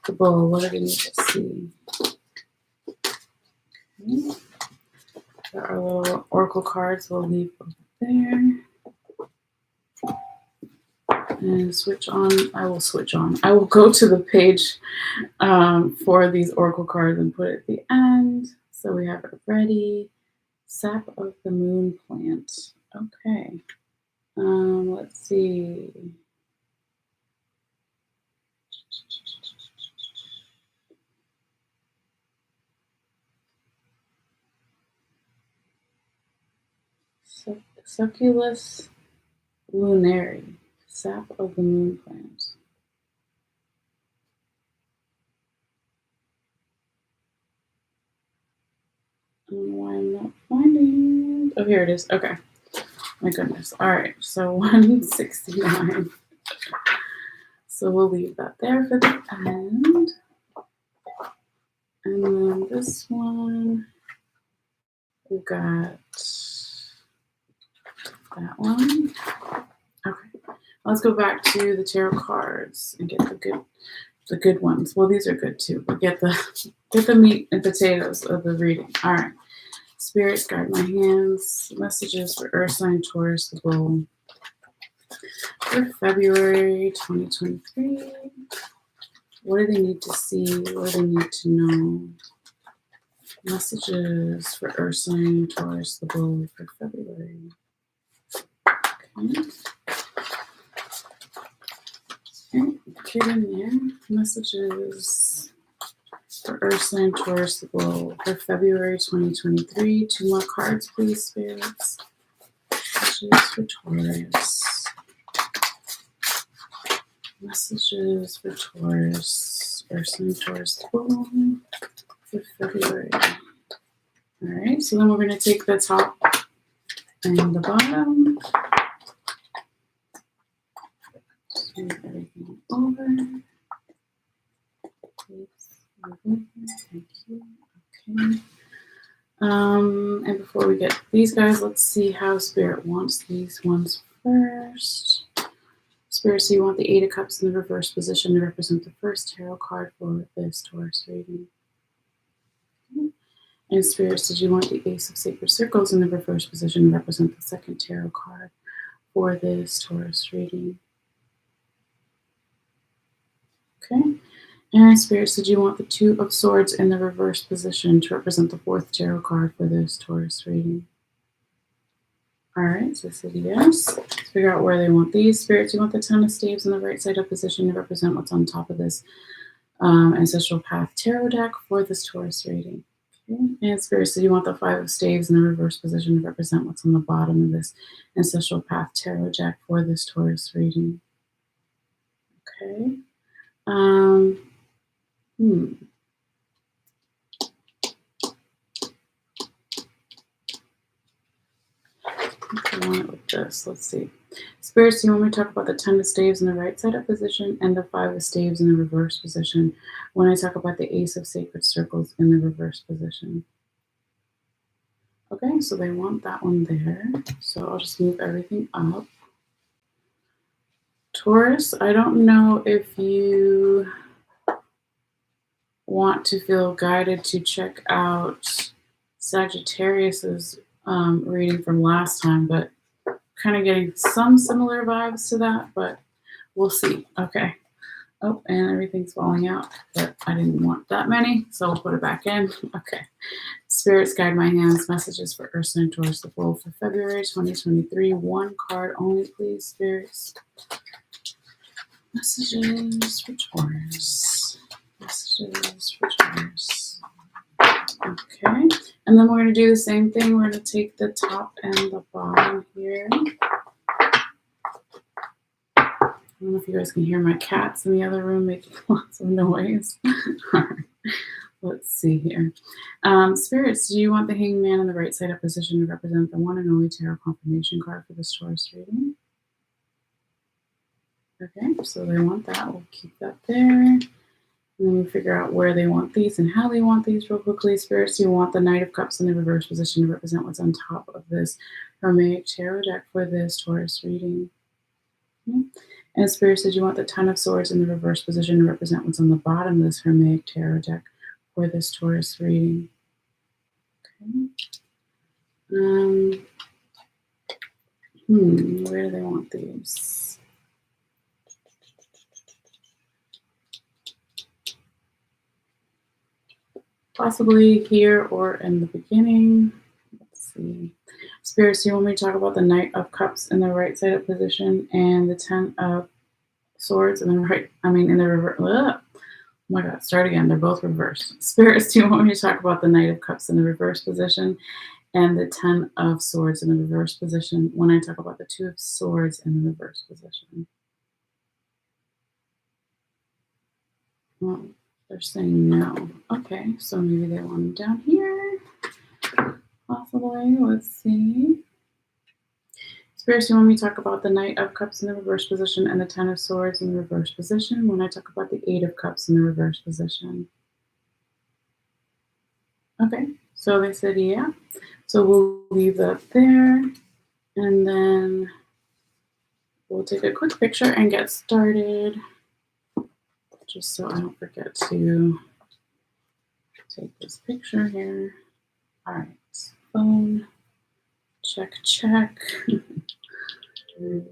The bull, what do they need to see? Okay. Got our little oracle cards we'll leave over there. And switch on. I will switch on. I will go to the page for these oracle cards and put it at the end. So we have it ready. Sap of the moon plant. Okay. Let's see. Succulus lunari. Sap of the moon plant. I don't know why I'm not finding it. Oh, here it is. Okay. My goodness. All right. So 169. So we'll leave that there for the end. And then this one, we've got that one. Okay. Let's go back to the tarot cards and get the good ones. Well, these are good too, but get the meat and potatoes of the reading. All right. Spirits guide my hands. Messages for Earth sign Taurus, the bull for February 2023. What do they need to see? What do they need to know? Messages for Earth sign Taurus, the bull for February. Okay. Get in there. Messages for Earth sign Taurus, the bull for February 2023. 2 more cards, please, spirits. Messages for Taurus. Messages for Taurus. Earth sign Taurus, the bull for February. All right, so then we're going to take the top and the bottom. Move everything over. Thank you. Okay. And before we get these guys, let's see how Spirit wants these ones first. Spirit, so you want the 8 of Cups in the reverse position to represent the first tarot card for this Taurus reading. And Spirit, did you want the Ace of Sacred Circles in the reverse position to represent the second tarot card for this Taurus reading? Okay. And Spirit, did you want the 2 of Swords in the reverse position to represent the 4th tarot card for this Taurus reading? All right, so said yes. Let's figure out where they want these. Spirits, you want the 10 of Staves in the right side up position to represent what's on top of this Ancestral Path Tarot deck for this Taurus reading. Okay. And Spirits, so you want the 5 of Staves in the reverse position to represent what's on the bottom of this Ancestral Path Tarot deck for this Taurus reading. Okay. I want it with this. Let's see. Spirits, you want me to talk about the 10 of Staves in the right side up position and the 5 of Staves in the reverse position when I talk about the Ace of Sacred Circles in the reverse position? Okay, so they want that one there. So I'll just move everything up. Taurus, I don't know if you want to feel guided to check out Sagittarius's reading from last time, but kind of getting some similar vibes to that, but we'll see. Okay. Oh, and everything's falling out, but I didn't want that many, so we'll put it back in. Okay. Spirits guide my hands. Messages for Earth sign Taurus, the bull for February 2023. 1 card only, please, spirits. Messages for Taurus. Messages for Taurus. Okay. And then we're going to do the same thing. We're going to take the top and the bottom here. I don't know if you guys can hear my cats in the other room making lots of noise. All right. Let's see here. Spirits, do you want the hangman in the right side up position to represent the one and only tarot confirmation card for this Taurus reading? Okay, so they want that. We'll keep that there. And then we figure out where they want these and how they want these real quickly. Spirits, you want the Knight of Cups in the reverse position to represent what's on top of this Hermetic Tarot deck for this Taurus reading. Okay. And Spirit says you want the Ten of Swords in the reverse position to represent what's on the bottom of this Hermetic Tarot deck for this Taurus reading. Okay. Where do they want these? Possibly here or in the beginning. Let's see. Spirits, you want me to talk about the Knight of Cups in the right side up position and the Ten of Swords in the right, in the reverse. Oh my God, start again. They're both reversed. Spirits, do you want me to talk about the Knight of Cups in the reverse position and the Ten of Swords in the reverse position when I talk about the Two of Swords in the reverse position? Well, they're saying no. Okay, so maybe they want them down here. Possibly. Let's see. Spirits, you want me to talk about the Knight of Cups in the reverse position and the Ten of Swords in the reverse position when I talk about the Eight of Cups in the reverse position? Okay, so they said yeah. So we'll leave that there. And then we'll take a quick picture and get started. Just so I don't forget to take this picture here. All right, phone, check.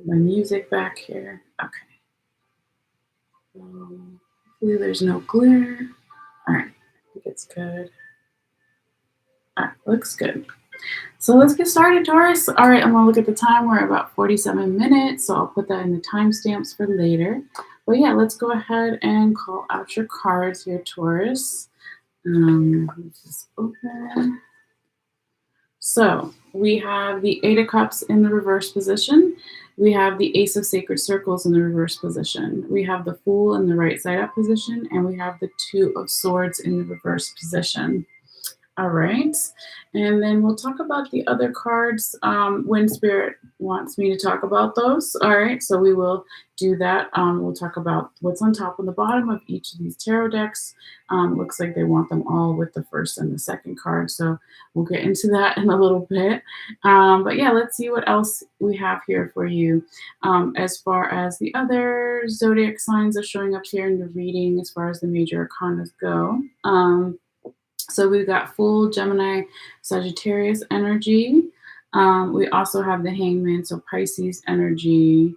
My music back here. Okay. Hopefully there's no glare. All right, I think it's good. All right, looks good. So let's get started, Taurus. All right, I'm gonna look at the time. We're about 47 minutes, so I'll put that in the timestamps for later. But yeah, let's go ahead and call out your cards here, Taurus. Let's just open. So we have the Eight of Cups in the reverse position. We have the Ace of Sacred Circles in the reverse position. We have the Fool in the right side up position, and we have the Two of Swords in the reverse position. All right, and then we'll talk about the other cards when Spirit wants me to talk about those. All right, so we will do that. We'll talk about what's on top and the bottom of each of these tarot decks. Looks like they want them all with the first and the second card, so we'll get into that in a little bit. But yeah, let's see what else we have here for you. As far as the other zodiac signs are showing up here in the reading, as far as the major arcanas go. So we've got full Gemini, Sagittarius energy. We also have the Hangman, so Pisces energy.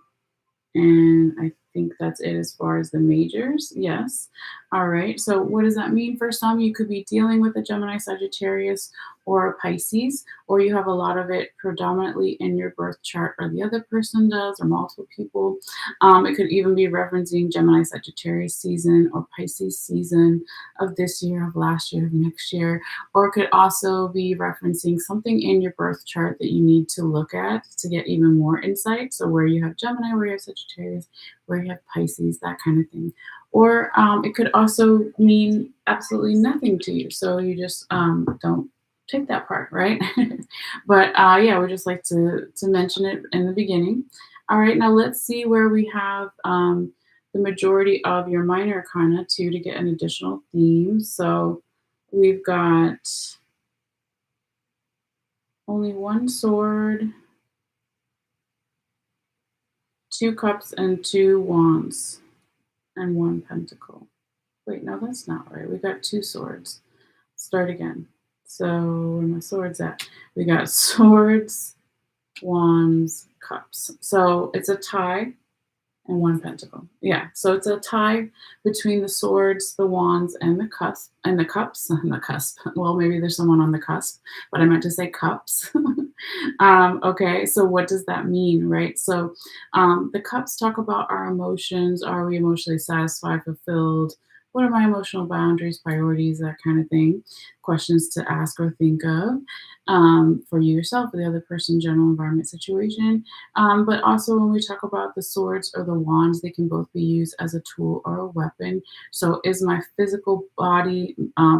And I think that's it as far as the majors. Yes. All right. So what does that mean for some? You could be dealing with a Gemini, Sagittarius, or a Pisces, or you have a lot of it predominantly in your birth chart, or the other person does, or multiple people. It could even be referencing Gemini, Sagittarius season, or Pisces season of this year, of last year, of next year. Or it could also be referencing something in your birth chart that you need to look at to get even more insight. So where you have Gemini, where you have Sagittarius, where you have Pisces, that kind of thing. Or it could also mean absolutely nothing to you. So you just don't take that part, right? But yeah, we just like to mention it in the beginning. All right, now let's see where we have the majority of your minor arcana too, to get an additional theme. So we've got only one sword, two cups, and two wands, and one pentacle. Wait, no, that's not right. We got two swords. Start again. So where my swords at? We got swords, wands, cups. So it's a tie and one pentacle. Yeah, so it's a tie between the swords, the wands, and the cusp, and the cups, and the cusp. Well, maybe there's someone on the cusp, but I meant to say cups. Okay, so what does that mean, right? So the cups talk about our emotions. Are we emotionally satisfied, fulfilled, what are my emotional boundaries, priorities, that kind of thing. Questions to ask or think of for you yourself, for the other person, general environment, situation. But also, when we talk about the swords or the wands, they can both be used as a tool or a weapon. So, is my physical body,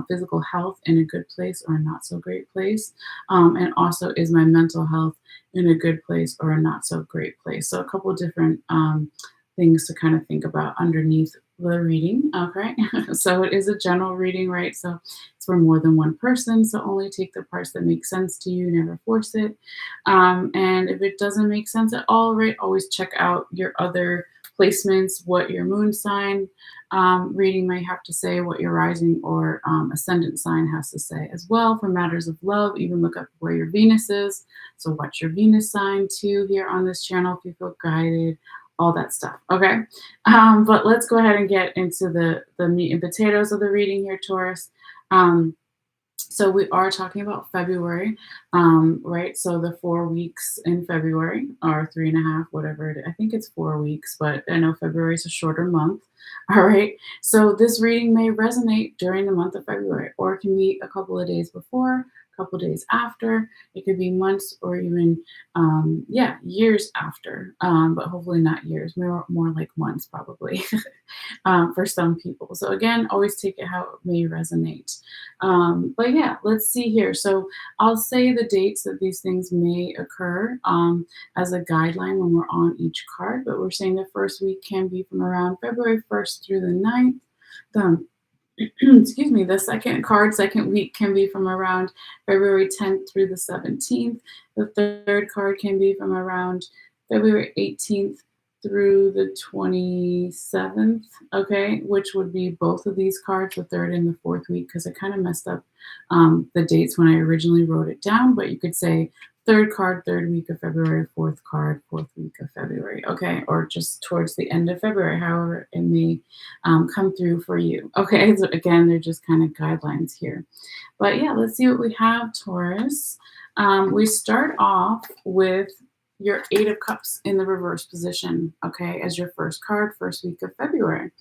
physical health in a good place or a not so great place? And also, is my mental health in a good place or a not so great place? So, a couple different things to kind of think about underneath the reading. Okay. So, it is a general reading, right? So, it's for more than one person. So, only take the parts that make sense to you, never force it. And if it doesn't make sense at all, right, always check out your other placements, what your moon sign reading might have to say, what your rising or ascendant sign has to say as well. For matters of love, even look up where your Venus is. So, what's your Venus sign too here on this channel if you feel guided, all that stuff. Okay. But let's go ahead and get into the meat and potatoes of the reading here, Taurus. Um, so we are talking about February, right? So the 4 weeks in February, or three and a half, whatever it is. I think it's 4 weeks, but I know February is a shorter month. All right. So this reading may resonate during the month of February, or it can be a couple of days before, a couple of days after. It could be months or even, yeah, years after. But hopefully not years, more like months probably. For some people. So again, always take it how it may resonate. But yeah, let's see here. So I'll say the dates that these things may occur as a guideline when we're on each card. But we're saying the first week can be from around February 1st through the 9th. The excuse me, the second week can be from around February 10th through the 17th. The third card can be from around February 18th through the 27th, okay, which would be both of these cards, the third and the fourth week, because I kind of messed up the dates when I originally wrote it down, but you could say third card, third week of February, fourth card, fourth week of February, okay, or just towards the end of February, however it may come through for you. Okay, so again, they're just kind of guidelines here. But yeah, let's see what we have, Taurus. We start off with your Eight of Cups in the reverse position, okay, as your first card, first week of February.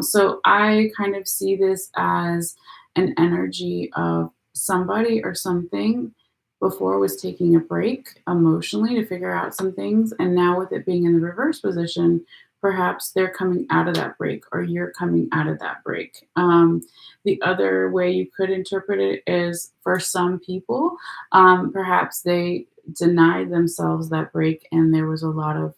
So I kind of see this as an energy of somebody or something before was taking a break emotionally to figure out some things. And now with it being in the reverse position, perhaps they're coming out of that break or you're coming out of that break. The other way you could interpret it is for some people, perhaps they denied themselves that break and there was a lot of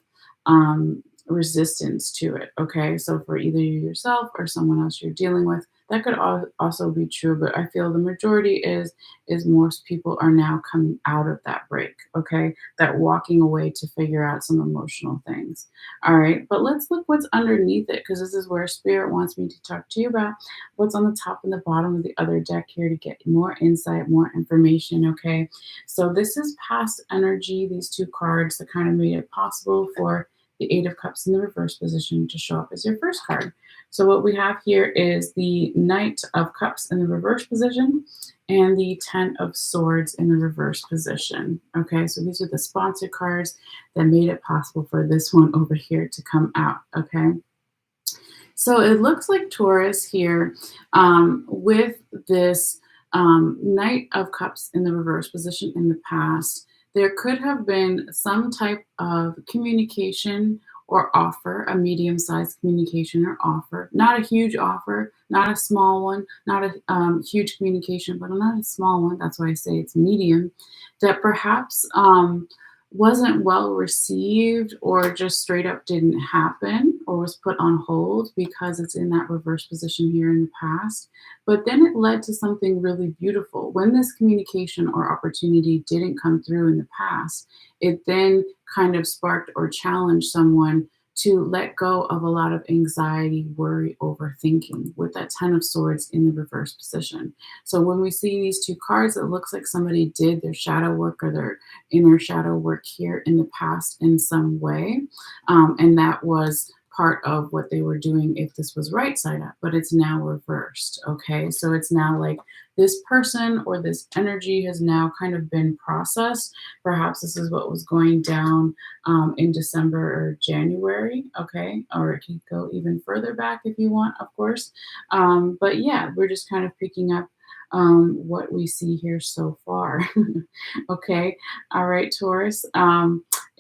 resistance to it. Okay. So for either you yourself or someone else you're dealing with, that could also be true, but I feel the majority is most people are now coming out of that break, okay? That walking away to figure out some emotional things. All right, but let's look what's underneath it because this is where spirit wants me to talk to you about what's on the top and the bottom of the other deck here to get more insight, more information, okay? So this is past energy, these two cards that kind of made it possible for the Eight of Cups in the reverse position to show up as your first card. So what we have here is the Knight of Cups in the reverse position and the Ten of Swords in the reverse position. Okay, so these are the sponsored cards that made it possible for this one over here to come out. Okay, so it looks like Taurus here with this Knight of Cups in the reverse position in the past. There could have been some type of communication or offer, a medium-sized communication or offer, not a huge offer, not a small one, not a huge communication, but not a small one. That's why I say it's medium, that perhaps wasn't well received or just straight up didn't happen or was put on hold because it's in that reverse position here in the past. But then it led to something really beautiful. When this communication or opportunity didn't come through in the past, it then kind of sparked or challenged someone to let go of a lot of anxiety, worry, overthinking with that Ten of Swords in the reverse position. So when we see these two cards, it looks like somebody did their shadow work or their inner shadow work here in the past in some way. And that was part of what they were doing if this was right side up, but it's now reversed. Okay. So it's now like this person or this energy has now kind of been processed. Perhaps this is what was going down in December or January. Okay. Or it can go even further back if you want, of course. But yeah, we're just kind of picking up what we see here so far. Okay. All right, Taurus.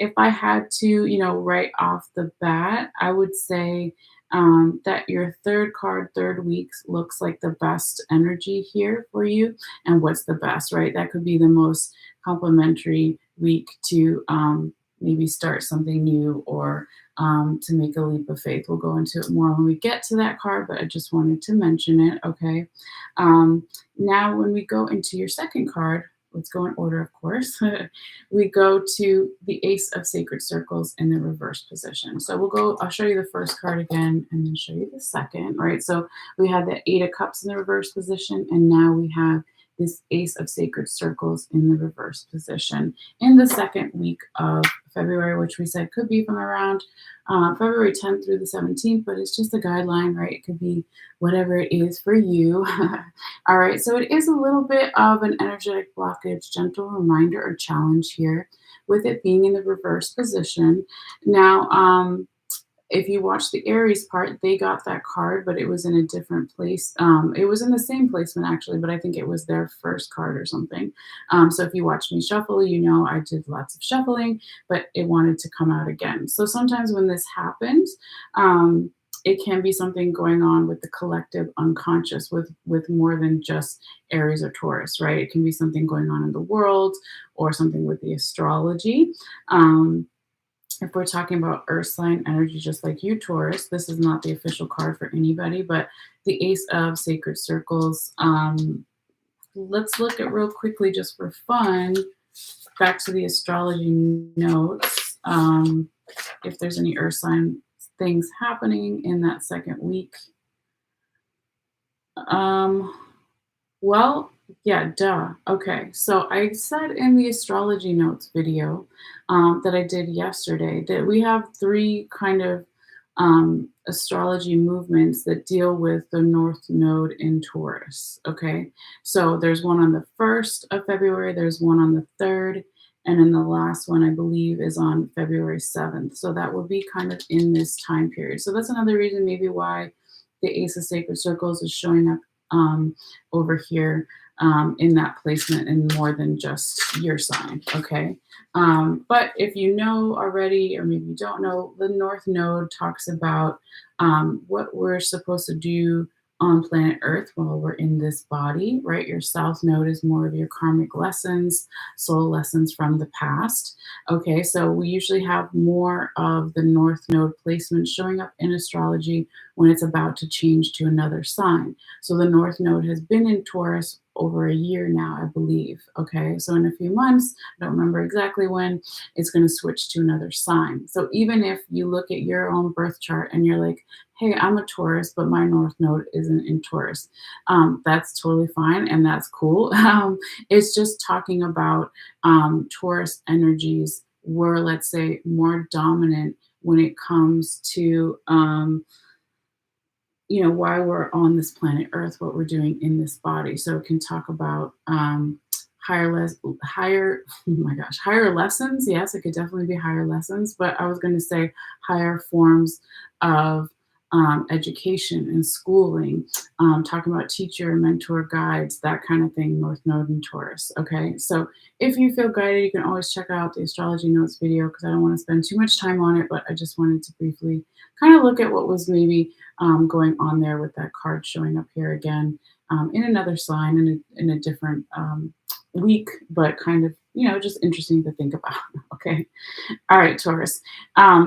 If I had to, right off the bat, I would say that your third card, third week, looks like the best energy here for you. And what's the best, right? That could be the most complimentary week to maybe start something new or to make a leap of faith. We'll go into it more when we get to that card, but I just wanted to mention it. Okay. Um, Now, when we go into your second card, let's go in order, of course. We go to the Ace of Sacred Circles in the reverse position. So I'll show you the first card again and then show you the second, right? So we have the Eight of Cups in the reverse position, and now we have this Ace of Sacred Circles in the reverse position in the second week of February, which we said could be from around February 10th through the 17th, but it's just a guideline, right? It could be whatever it is for you. All right, so it is a little bit of an energetic blockage, gentle reminder or challenge here with it being in the reverse position. Now, if you watch the Aries part, they got that card, but it was in a different place. It was in the same placement actually, but I think it was their first card or something. So if you watch me shuffle, I did lots of shuffling, but it wanted to come out again. So sometimes when this happens, it can be something going on with the collective unconscious with more than just Aries or Taurus, right? It can be something going on in the world or something with the astrology. If we're talking about earth sign energy, just like you, Taurus, this is not the official card for anybody, but the Ace of Sacred Circles. Let's look at real quickly, just for fun, back to the astrology notes. If there's any earth sign things happening in that second week. Well, yeah, duh. Okay, so I said in the astrology notes video that I did yesterday that we have three kind of astrology movements that deal with the North Node in Taurus. Okay, so there's one on the 1st of February, there's one on the 3rd, and then the last one I believe is on February 7th. So that would be kind of in this time period. So that's another reason maybe why the Ace of Sacred Circles is showing up over here in that placement and more than just your sign. Okay. But if you know already, or maybe you don't know, the North Node talks about what we're supposed to do on planet Earth while we're in this body, right? Your South Node is more of your karmic lessons, soul lessons from the past. Okay, so we usually have more of the North Node placement showing up in astrology when it's about to change to another sign. So the North Node has been in Taurus over a year now, I believe. Okay, so in a few months, I don't remember exactly when, it's going to switch to another sign. So even if you look at your own birth chart and you're like, hey, I'm a Taurus, but my North Node isn't in Taurus, that's totally fine and that's cool. It's just talking about Taurus energies were, let's say, more dominant when it comes to why we're on this planet Earth, what we're doing in this body. So it can talk about higher oh my gosh, higher lessons. Yes, it could definitely be higher lessons, but I was going to say higher forms of education and schooling, talking about teacher, mentor, guides, that kind of thing, North Node and Taurus. Okay, so if you feel guided, you can always check out the astrology notes video because I don't want to spend too much time on it, but I just wanted to briefly kind of look at what was maybe going on there with that card showing up here again in another sign in a different week, but kind of, just interesting to think about. Okay. All right, Taurus.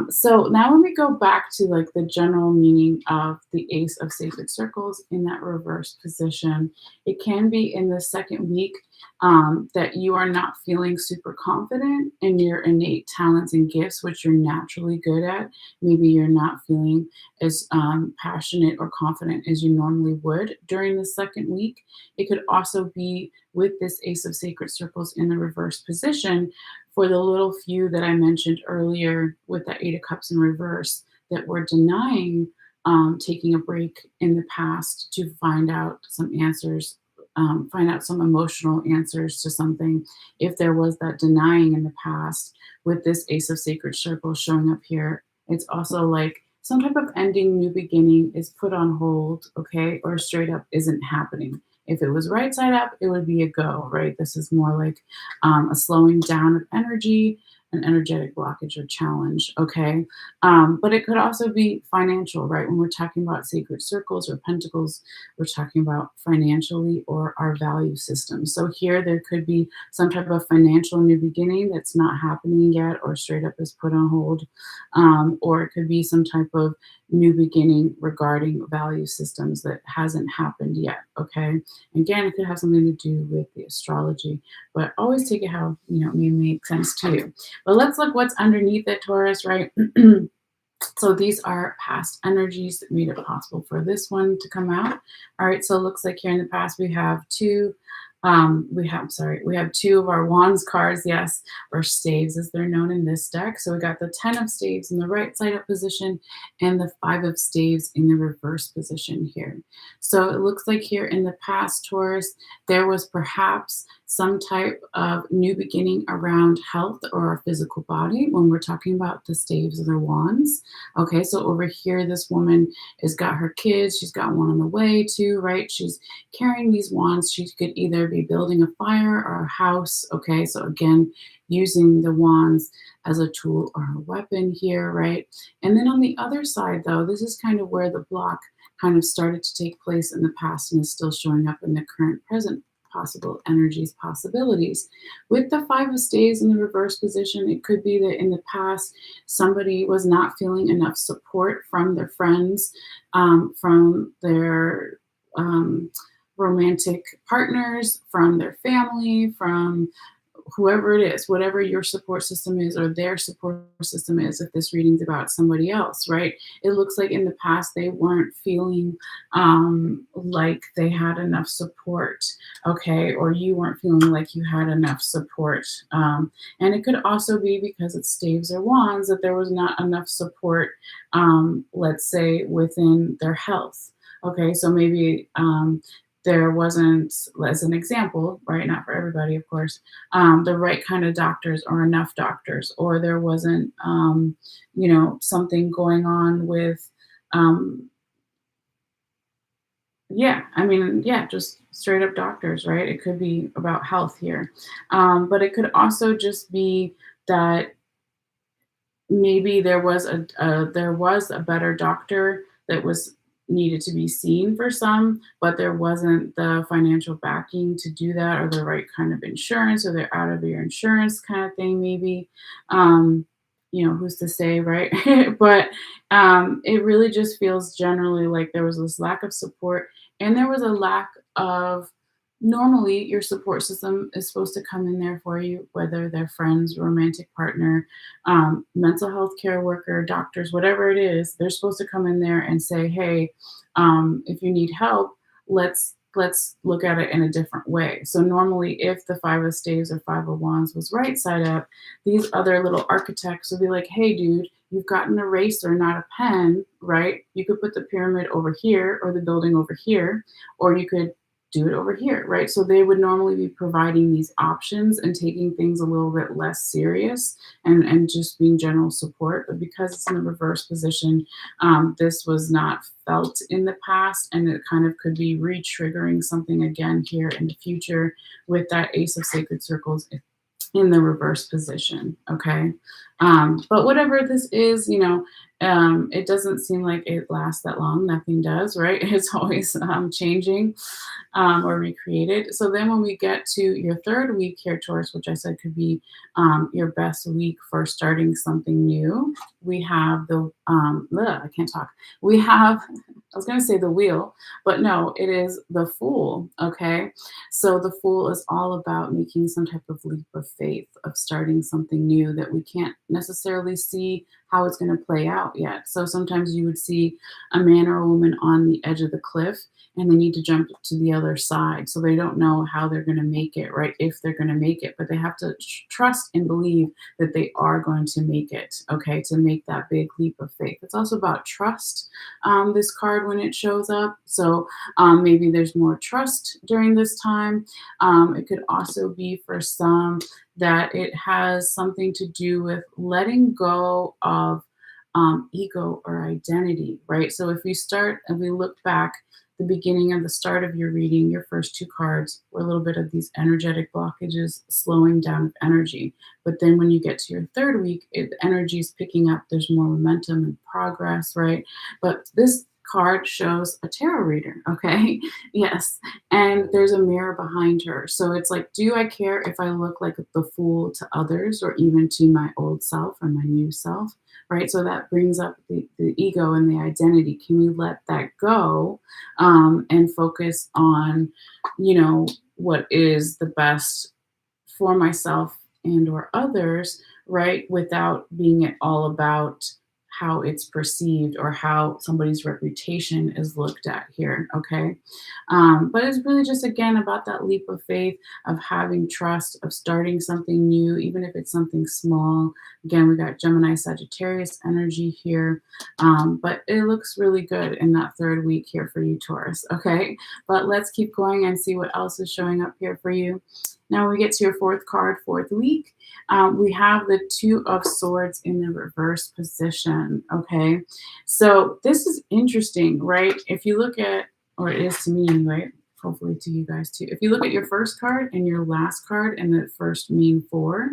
So now when we go back to like the general meaning of the Ace of Sacred Circles in that reverse position, it can be in the second week that you are not feeling super confident in your innate talents and gifts, which you're naturally good at. Maybe you're not feeling as passionate or confident as you normally would during the second week. It could also be with this Ace of Sacred Circles in the reverse position for the little few that I mentioned earlier with the Eight of Cups in reverse, that were denying taking a break in the past to find out some answers, find out some emotional answers to something. If there was that denying in the past, with this Ace of Sacred Circles showing up here, it's also like some type of ending, new beginning is put on hold, okay, or straight up isn't happening. If it was right side up, it would be a go, right? This is more like a slowing down of energy, an energetic blockage or challenge, okay? But it could also be financial, right? When we're talking about sacred circles or pentacles, we're talking about financially or our value system. So here there could be some type of financial new beginning that's not happening yet or straight up is put on hold. Or it could be some type of new beginning regarding value systems that hasn't happened yet, okay? Again, it could have something to do with the astrology, but always take it how, it may make sense to you. But let's look what's underneath it, Taurus, right? So these are past energies that made it possible for this one to come out. All right, so it looks like here in the past we have we have two of our wands cards, yes, or staves as they're known in this deck. So we got the 10 of staves in the right side up position and the 5 of staves in the reverse position here. So it looks like here in the past, Taurus, there was perhaps some type of new beginning around health or our physical body when we're talking about the staves of their wands. Okay, so over here, this woman has got her kids. She's got one on the way too, right? She's carrying these wands. She could either be building a fire or a house. Okay, so again, using the wands as a tool or a weapon here, right? And then on the other side, though, this is kind of where the block kind of started to take place in the past and is still showing up in the current present possible energies, possibilities. With the 5 of staves in the reverse position, it could be that in the past, somebody was not feeling enough support from their friends, from their romantic partners, from their family, from whoever it is, whatever your support system is or their support system is, if this reading's about somebody else, right? It looks like in the past they weren't feeling like they had enough support, okay? Or you weren't feeling like you had enough support. And it could also be because it's staves or wands that there was not enough support, let's say, within their health. Okay, so maybe there wasn't, as an example, right? Not for everybody, of course, the right kind of doctors or enough doctors, or there wasn't, something going on with, just straight up doctors, right? It could be about health here. But it could also just be that maybe there was a better doctor that was needed to be seen for some, but there wasn't the financial backing to do that or the right kind of insurance, or they're out of your insurance kind of thing maybe. Who's to say, right? But it really just feels generally like there was this lack of support, and there was a lack of, normally your support system is supposed to come in there for you, whether they're friends, romantic partner, mental health care worker, doctors, whatever it is. They're supposed to come in there and say, hey, if you need help, let's look at it in a different way. So normally, if the 5 of staves or 5 of wands was right side up, these other little architects would be like, hey dude, you've got an eraser, not a pen, right? You could put the pyramid over here or the building over here, or you could do it over here, right? So they would normally be providing these options and taking things a little bit less serious, and just being general support. But because it's in the reverse position, this was not felt in the past, and it kind of could be re-triggering something again here in the future with that Ace of Sacred Circles in the reverse position, okay? But whatever this is, it doesn't seem like it lasts that long. Nothing does, right? It's always changing or recreated. So then when we get to your third week here, Taurus, which I said could be your best week for starting something new, we have I can't talk. We have, I was going to say the wheel, but no, it is the Fool, okay? So the Fool is all about making some type of leap of faith, of starting something new that we can't necessarily see how it's going to play out yet. So sometimes you would see a man or a woman on the edge of the cliff and they need to jump to the other side. So they don't know how they're going to make it, right? If they're going to make it, but they have to trust and believe that they are going to make it, okay, to make that big leap of faith. It's also about trust, this card when it shows up. So maybe there's more trust during this time. It could also be for some that it has something to do with letting go of ego or identity, right? So if we look back, the beginning of the start of your reading, your first two cards were a little bit of these energetic blockages, slowing down of energy. But then when you get to your third week, the energy is picking up. There's more momentum and progress, right? But this card shows a tarot reader, okay? Yes. And there's a mirror behind her. So it's like, do I care if I look like the fool to others or even to my old self or my new self? Right. So that brings up the ego and the identity. Can we let that go and focus on, what is the best for myself and or others, right? Without being it all about how it's perceived or how somebody's reputation is looked at here. Okay. But it's really just, again, about that leap of faith, of having trust, of starting something new, even if it's something small. Again, we got Gemini, Sagittarius energy here. But it looks really good in that third week here for you, Taurus. Okay. But let's keep going and see what else is showing up here for you. Now we get to your fourth card, fourth week. We have the Two of Swords in the reverse position. Okay. So this is interesting, right? If you look at, or it is to me anyway, hopefully to you guys too. If you look at your first card and your last card and the first main four,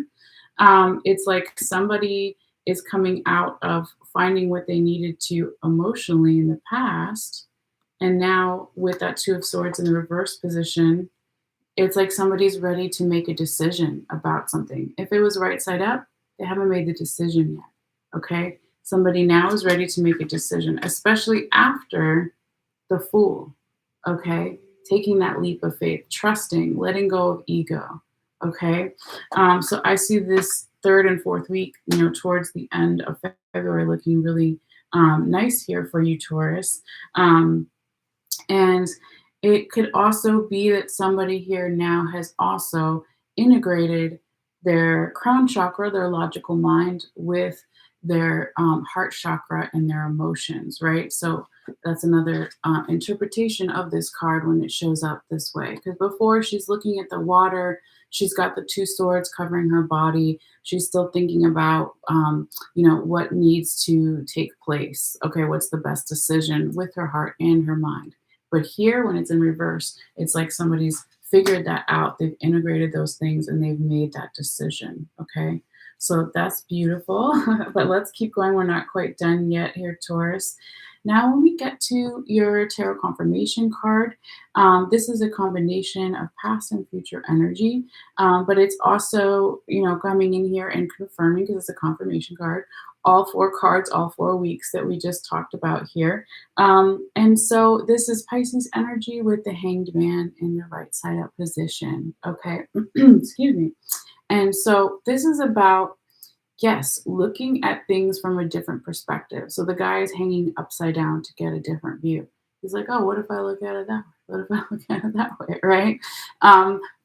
it's like somebody is coming out of finding what they needed to emotionally in the past. And now with that Two of Swords in the reverse position, it's like somebody's ready to make a decision about something. If it was right side up, they haven't made the decision yet. Okay. Somebody now is ready to make a decision, especially after the Fool. Okay. Taking that leap of faith, trusting, letting go of ego. Okay. So I see this third and fourth week, towards the end of February looking really nice here for you, Taurus. And it could also be that somebody here now has also integrated their crown chakra, their logical mind, with their heart chakra and their emotions, right? So that's another interpretation of this card when it shows up this way. Because before she's looking at the water, she's got the two swords covering her body. She's still thinking about, what needs to take place. Okay, what's the best decision with her heart and her mind. But here, when it's in reverse, it's like somebody's figured that out. They've integrated those things and they've made that decision. Okay. So that's beautiful. But let's keep going. We're not quite done yet here, Taurus. Now, when we get to your tarot confirmation card, this is a combination of past and future energy, but it's also, coming in here and confirming, because it's a confirmation card, all four cards, all 4 weeks that we just talked about here. And so this is Pisces energy with the Hanged Man in the right side up position. Okay. Excuse me. And so this is about, yes, looking at things from a different perspective. So the guy is hanging upside down to get a different view. He's like, oh, what if I look at it that way? What if I look at it that way, right?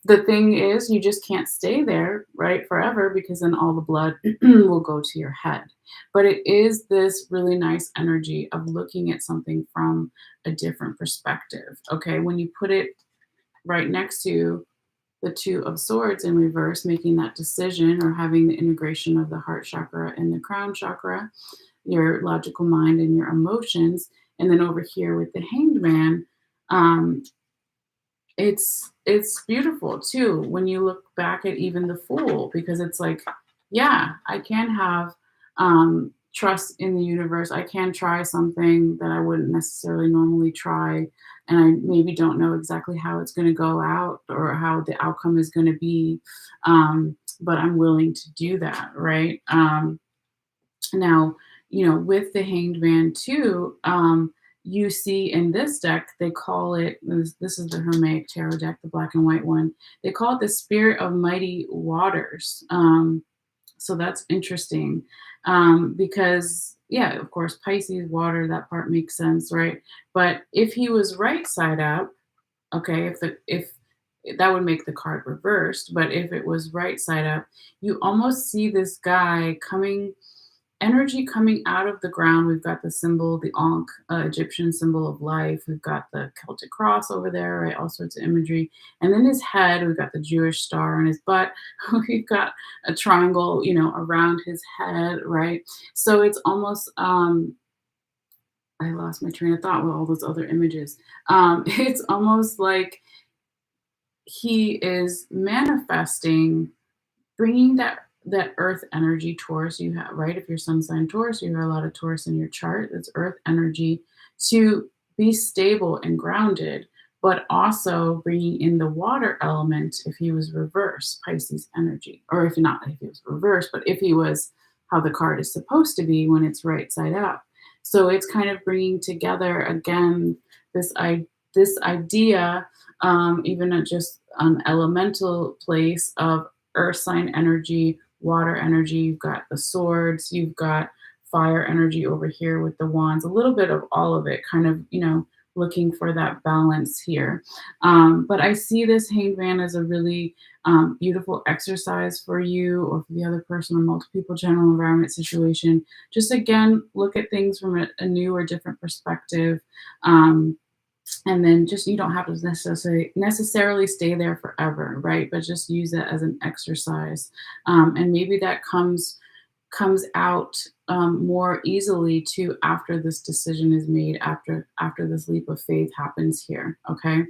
The thing is, you just can't stay there, right, forever, because then all the blood will go to your head. But it is this really nice energy of looking at something from a different perspective, okay? When you put it right next to the Two of Swords in reverse, making that decision or having the integration of the heart chakra and the crown chakra, your logical mind and your emotions. And then over here with the Hanged Man, it's beautiful too when you look back at even the Fool, because it's like, yeah, I can have trust in the universe. I can try something that I wouldn't necessarily normally try, and I maybe don't know exactly how it's going to go out or how the outcome is going to be, but I'm willing to do that, right? Now, with the Hanged Man too, you see in this deck, they call it, this is the Hermaic Tarot deck, the black and white one. They call it the Spirit of Mighty Waters. So that's interesting. Because, yeah, of course, Pisces, water, that part makes sense, right? But if he was right side up, okay, if that would make the card reversed, but if it was right side up, you almost see this guy coming energy coming out of the ground. We've got the symbol, the Ankh, Egyptian symbol of life. We've got the Celtic cross over there, right? All sorts of imagery. And then his head, we've got the Jewish star on his butt. We've got a triangle, around his head, right? So it's almost, I lost my train of thought with all those other images. It's almost like he is manifesting, bringing that earth energy Taurus you have, right? If you're sun sign Taurus, you have a lot of Taurus in your chart. That's earth energy to be stable and grounded, but also bringing in the water element if he was reverse Pisces energy, or if not, if he was reverse, but if he was how the card is supposed to be when it's right side up. So it's kind of bringing together again this this idea, even at just an elemental place of earth sign energy, water energy. You've got the swords, you've got fire energy over here with the wands, a little bit of all of it, kind of, looking for that balance here. But I see this hanged man as a really beautiful exercise for you or for the other person or multiple people, general environment situation. Just again, look at things from a new or different perspective. And then just you don't have to necessarily stay there forever, right? But just use it as an exercise, and maybe that comes out more easily too after this decision is made, after this leap of faith happens here. Okay,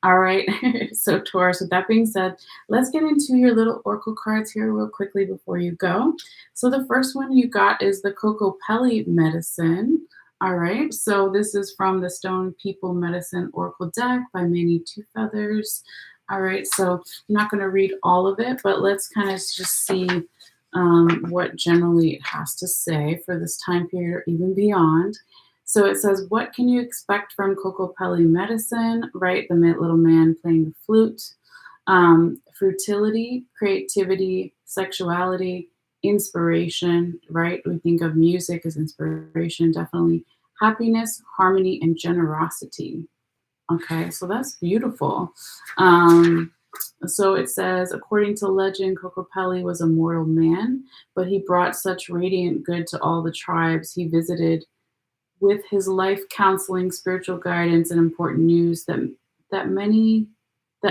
all right. So Taurus, with that being said, let's get into your little oracle cards here real quickly before you go. So the first one you got is the Coco Pelli medicine. All right, so this is from the Stone People Medicine Oracle deck by Manny Two Feathers. All right, so I'm not going to read all of it, but let's kind of just see what generally it has to say for this time period or even beyond. So it says, what can you expect from Coco Pelli medicine, right? The little man playing the flute. Fertility, creativity, sexuality, inspiration, right? We think of music as inspiration, definitely. Happiness, harmony, and generosity. Okay, so that's beautiful. So it says, according to legend, Coco Pelli was a mortal man, but he brought such radiant good to all the tribes he visited with his life counseling, spiritual guidance, and important news that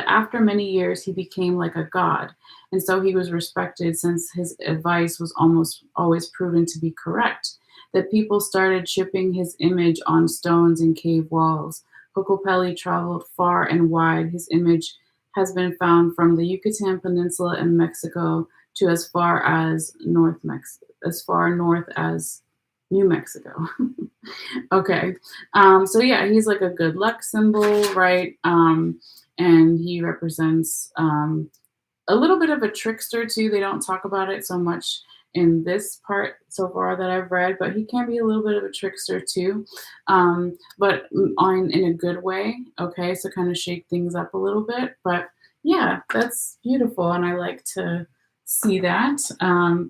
after many years he became like a god. And so he was respected since his advice was almost always proven to be correct. That people started chipping his image on stones and cave walls. Coco Pelli traveled far and wide. His image has been found from the Yucatan Peninsula in Mexico to as far north as New Mexico. Okay. So yeah, he's like a good luck symbol, right? And he represents a little bit of a trickster too. They don't talk about it so much in this part so far that I've read, but he can be a little bit of a trickster too, but in a good way. Okay, so kind of shake things up a little bit. But yeah, that's beautiful, and I like to see that.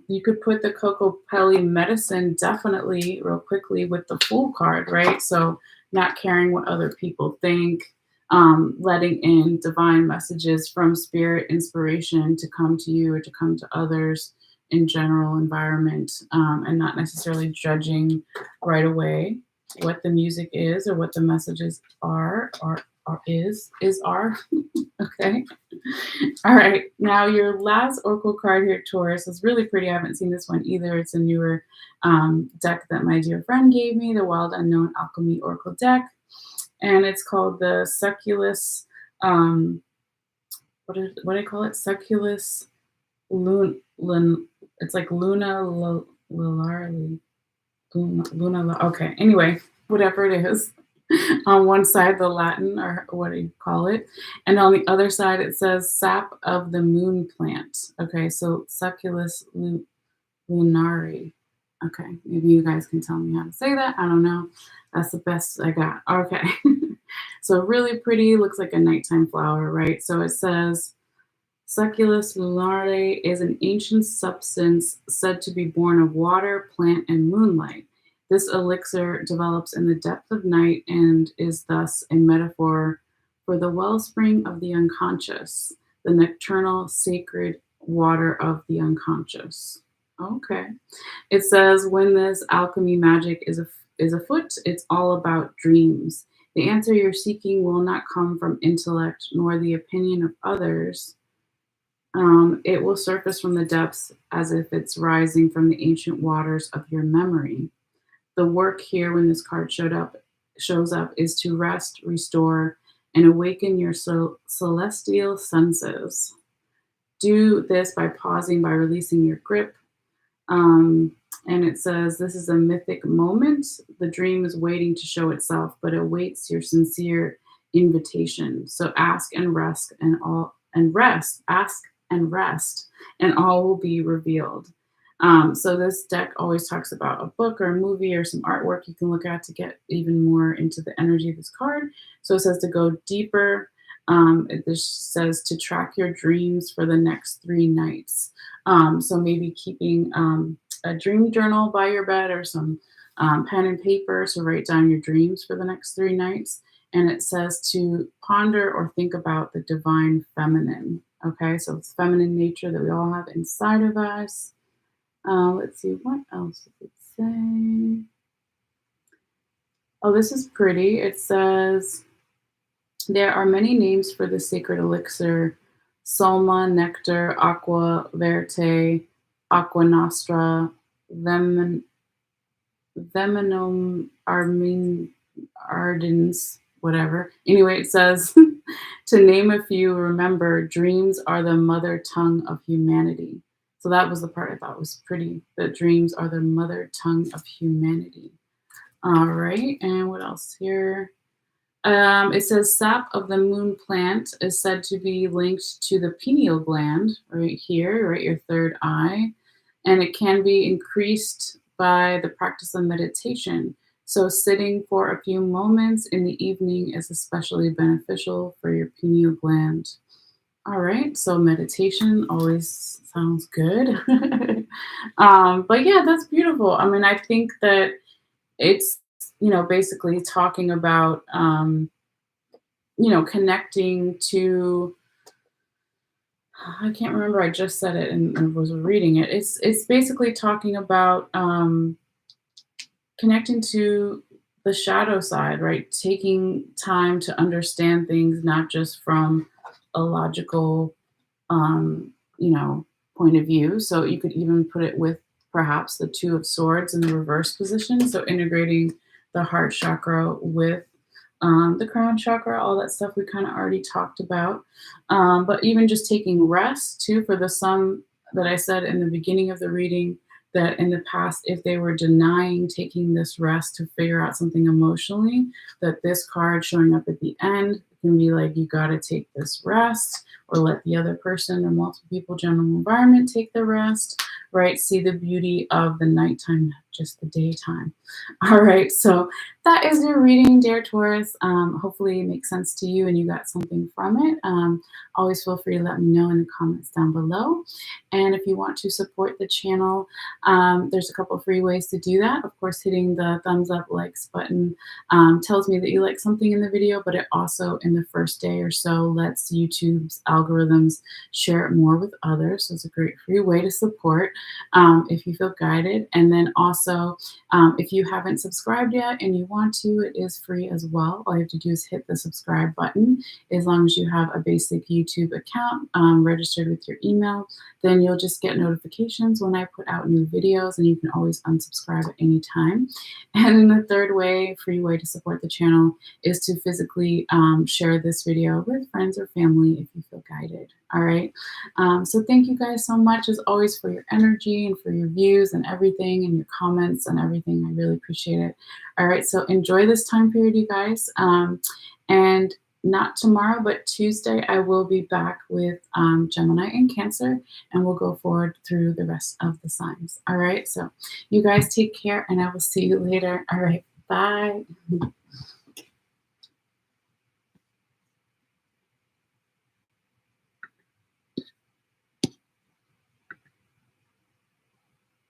You could put the Coco Pelli medicine definitely real quickly with the Fool card, right? So not caring what other people think, letting in divine messages from spirit, inspiration to come to you or to come to others in general environment, and not necessarily judging right away what the music is or what the messages are or are. Okay. All right. Now your last oracle card here, Taurus, is really pretty. I haven't seen this one either. It's a newer deck that my dear friend gave me, the Wild Unknown Alchemy Oracle deck, and it's called the Succulus. What do I call it? Succulus it's like okay, anyway, whatever it is. On one side, the Latin, or what do you call it? And on the other side, it says sap of the moon plant. Okay, so Succulus lunari. Okay, maybe you guys can tell me how to say that. I don't know. That's the best I got. Okay. So really pretty, looks like a nighttime flower, right? So it says, Succulus lunare is an ancient substance said to be born of water, plant, and moonlight. This elixir develops in the depth of night and is thus a metaphor for the wellspring of the unconscious, the nocturnal sacred water of the unconscious. Okay. It says when this alchemy magic is afoot, it's all about dreams. The answer you're seeking will not come from intellect nor the opinion of others. It will surface from the depths as if it's rising from the ancient waters of your memory. The work here, when this card shows up, is to rest, restore, and awaken your celestial senses. Do this by pausing, by releasing your grip. And it says, this is a mythic moment. The dream is waiting to show itself, but it awaits your sincere invitation. So ask and rest ask and rest, and all will be revealed. So this deck always talks about a book or a movie or some artwork you can look at to get even more into the energy of this card. So it says to go deeper. This says to track your dreams for the next 3 nights. So maybe keeping a dream journal by your bed or some pen and paper to write down your dreams for the next 3 nights. And it says to ponder or think about the divine feminine. Okay, so it's feminine nature that we all have inside of us. Let's see, what else does it say? Oh, this is pretty. It says, there are many names for the sacred elixir: Soma, nectar, aqua verte, aqua nostra, vemenum ardens, whatever. Anyway, it says, to name a few, remember, dreams are the mother tongue of humanity. So that was the part I thought was pretty, that dreams are the mother tongue of humanity. All right, and what else here? It says sap of the moon plant is said to be linked to the pineal gland right here, right, your third eye, and it can be increased by the practice of meditation. So sitting for a few moments in the evening is especially beneficial for your pineal gland. All right, so meditation always sounds good. But yeah, that's beautiful. I mean, I think that it's, basically talking about, connecting to, I can't remember, I just said it and was reading it. It's basically talking about connecting to the shadow side, right? Taking time to understand things, not just from a logical, um, you know, point of view. So you could even put it with perhaps the Two of Swords in the reverse position. So integrating the heart chakra with the crown chakra, all that stuff we kind of already talked about. But even just taking rest too, for the some that I said in the beginning of the reading, that in the past, if they were denying taking this rest to figure out something emotionally, that this card showing up at the end can be like, you got to take this rest, or let the other person or multiple people, general environment, take the rest, right? See the beauty of the nighttime, not just the daytime. All right, so that is your reading, dear Taurus. Hopefully it makes sense to you and you got something from it. Always feel free to let me know in the comments down below. And if you want to support the channel, there's a couple of free ways to do that. Of course, hitting the thumbs up, likes button tells me that you like something in the video, but it also in the first day or so lets YouTube's algorithms share it more with others. So it's a great free way to support if you feel guided. And then also, if you haven't subscribed yet and you want to, it is free as well. All you have to do is hit the subscribe button. As long as you have a basic YouTube account registered with your email, then you'll just get notifications when I put out new videos, and you can always unsubscribe at any time. And then the third way, free way to support the channel, is to physically share this video with friends or family if you feel guided. All right. So thank you guys so much, as always, for your energy and for your views and everything, and your comments and everything. I really appreciate it. All right. So enjoy this time period, you guys. And not tomorrow, but Tuesday, I will be back with Gemini and Cancer, and we'll go forward through the rest of the signs. All right. So you guys take care, and I will see you later. All right. Bye.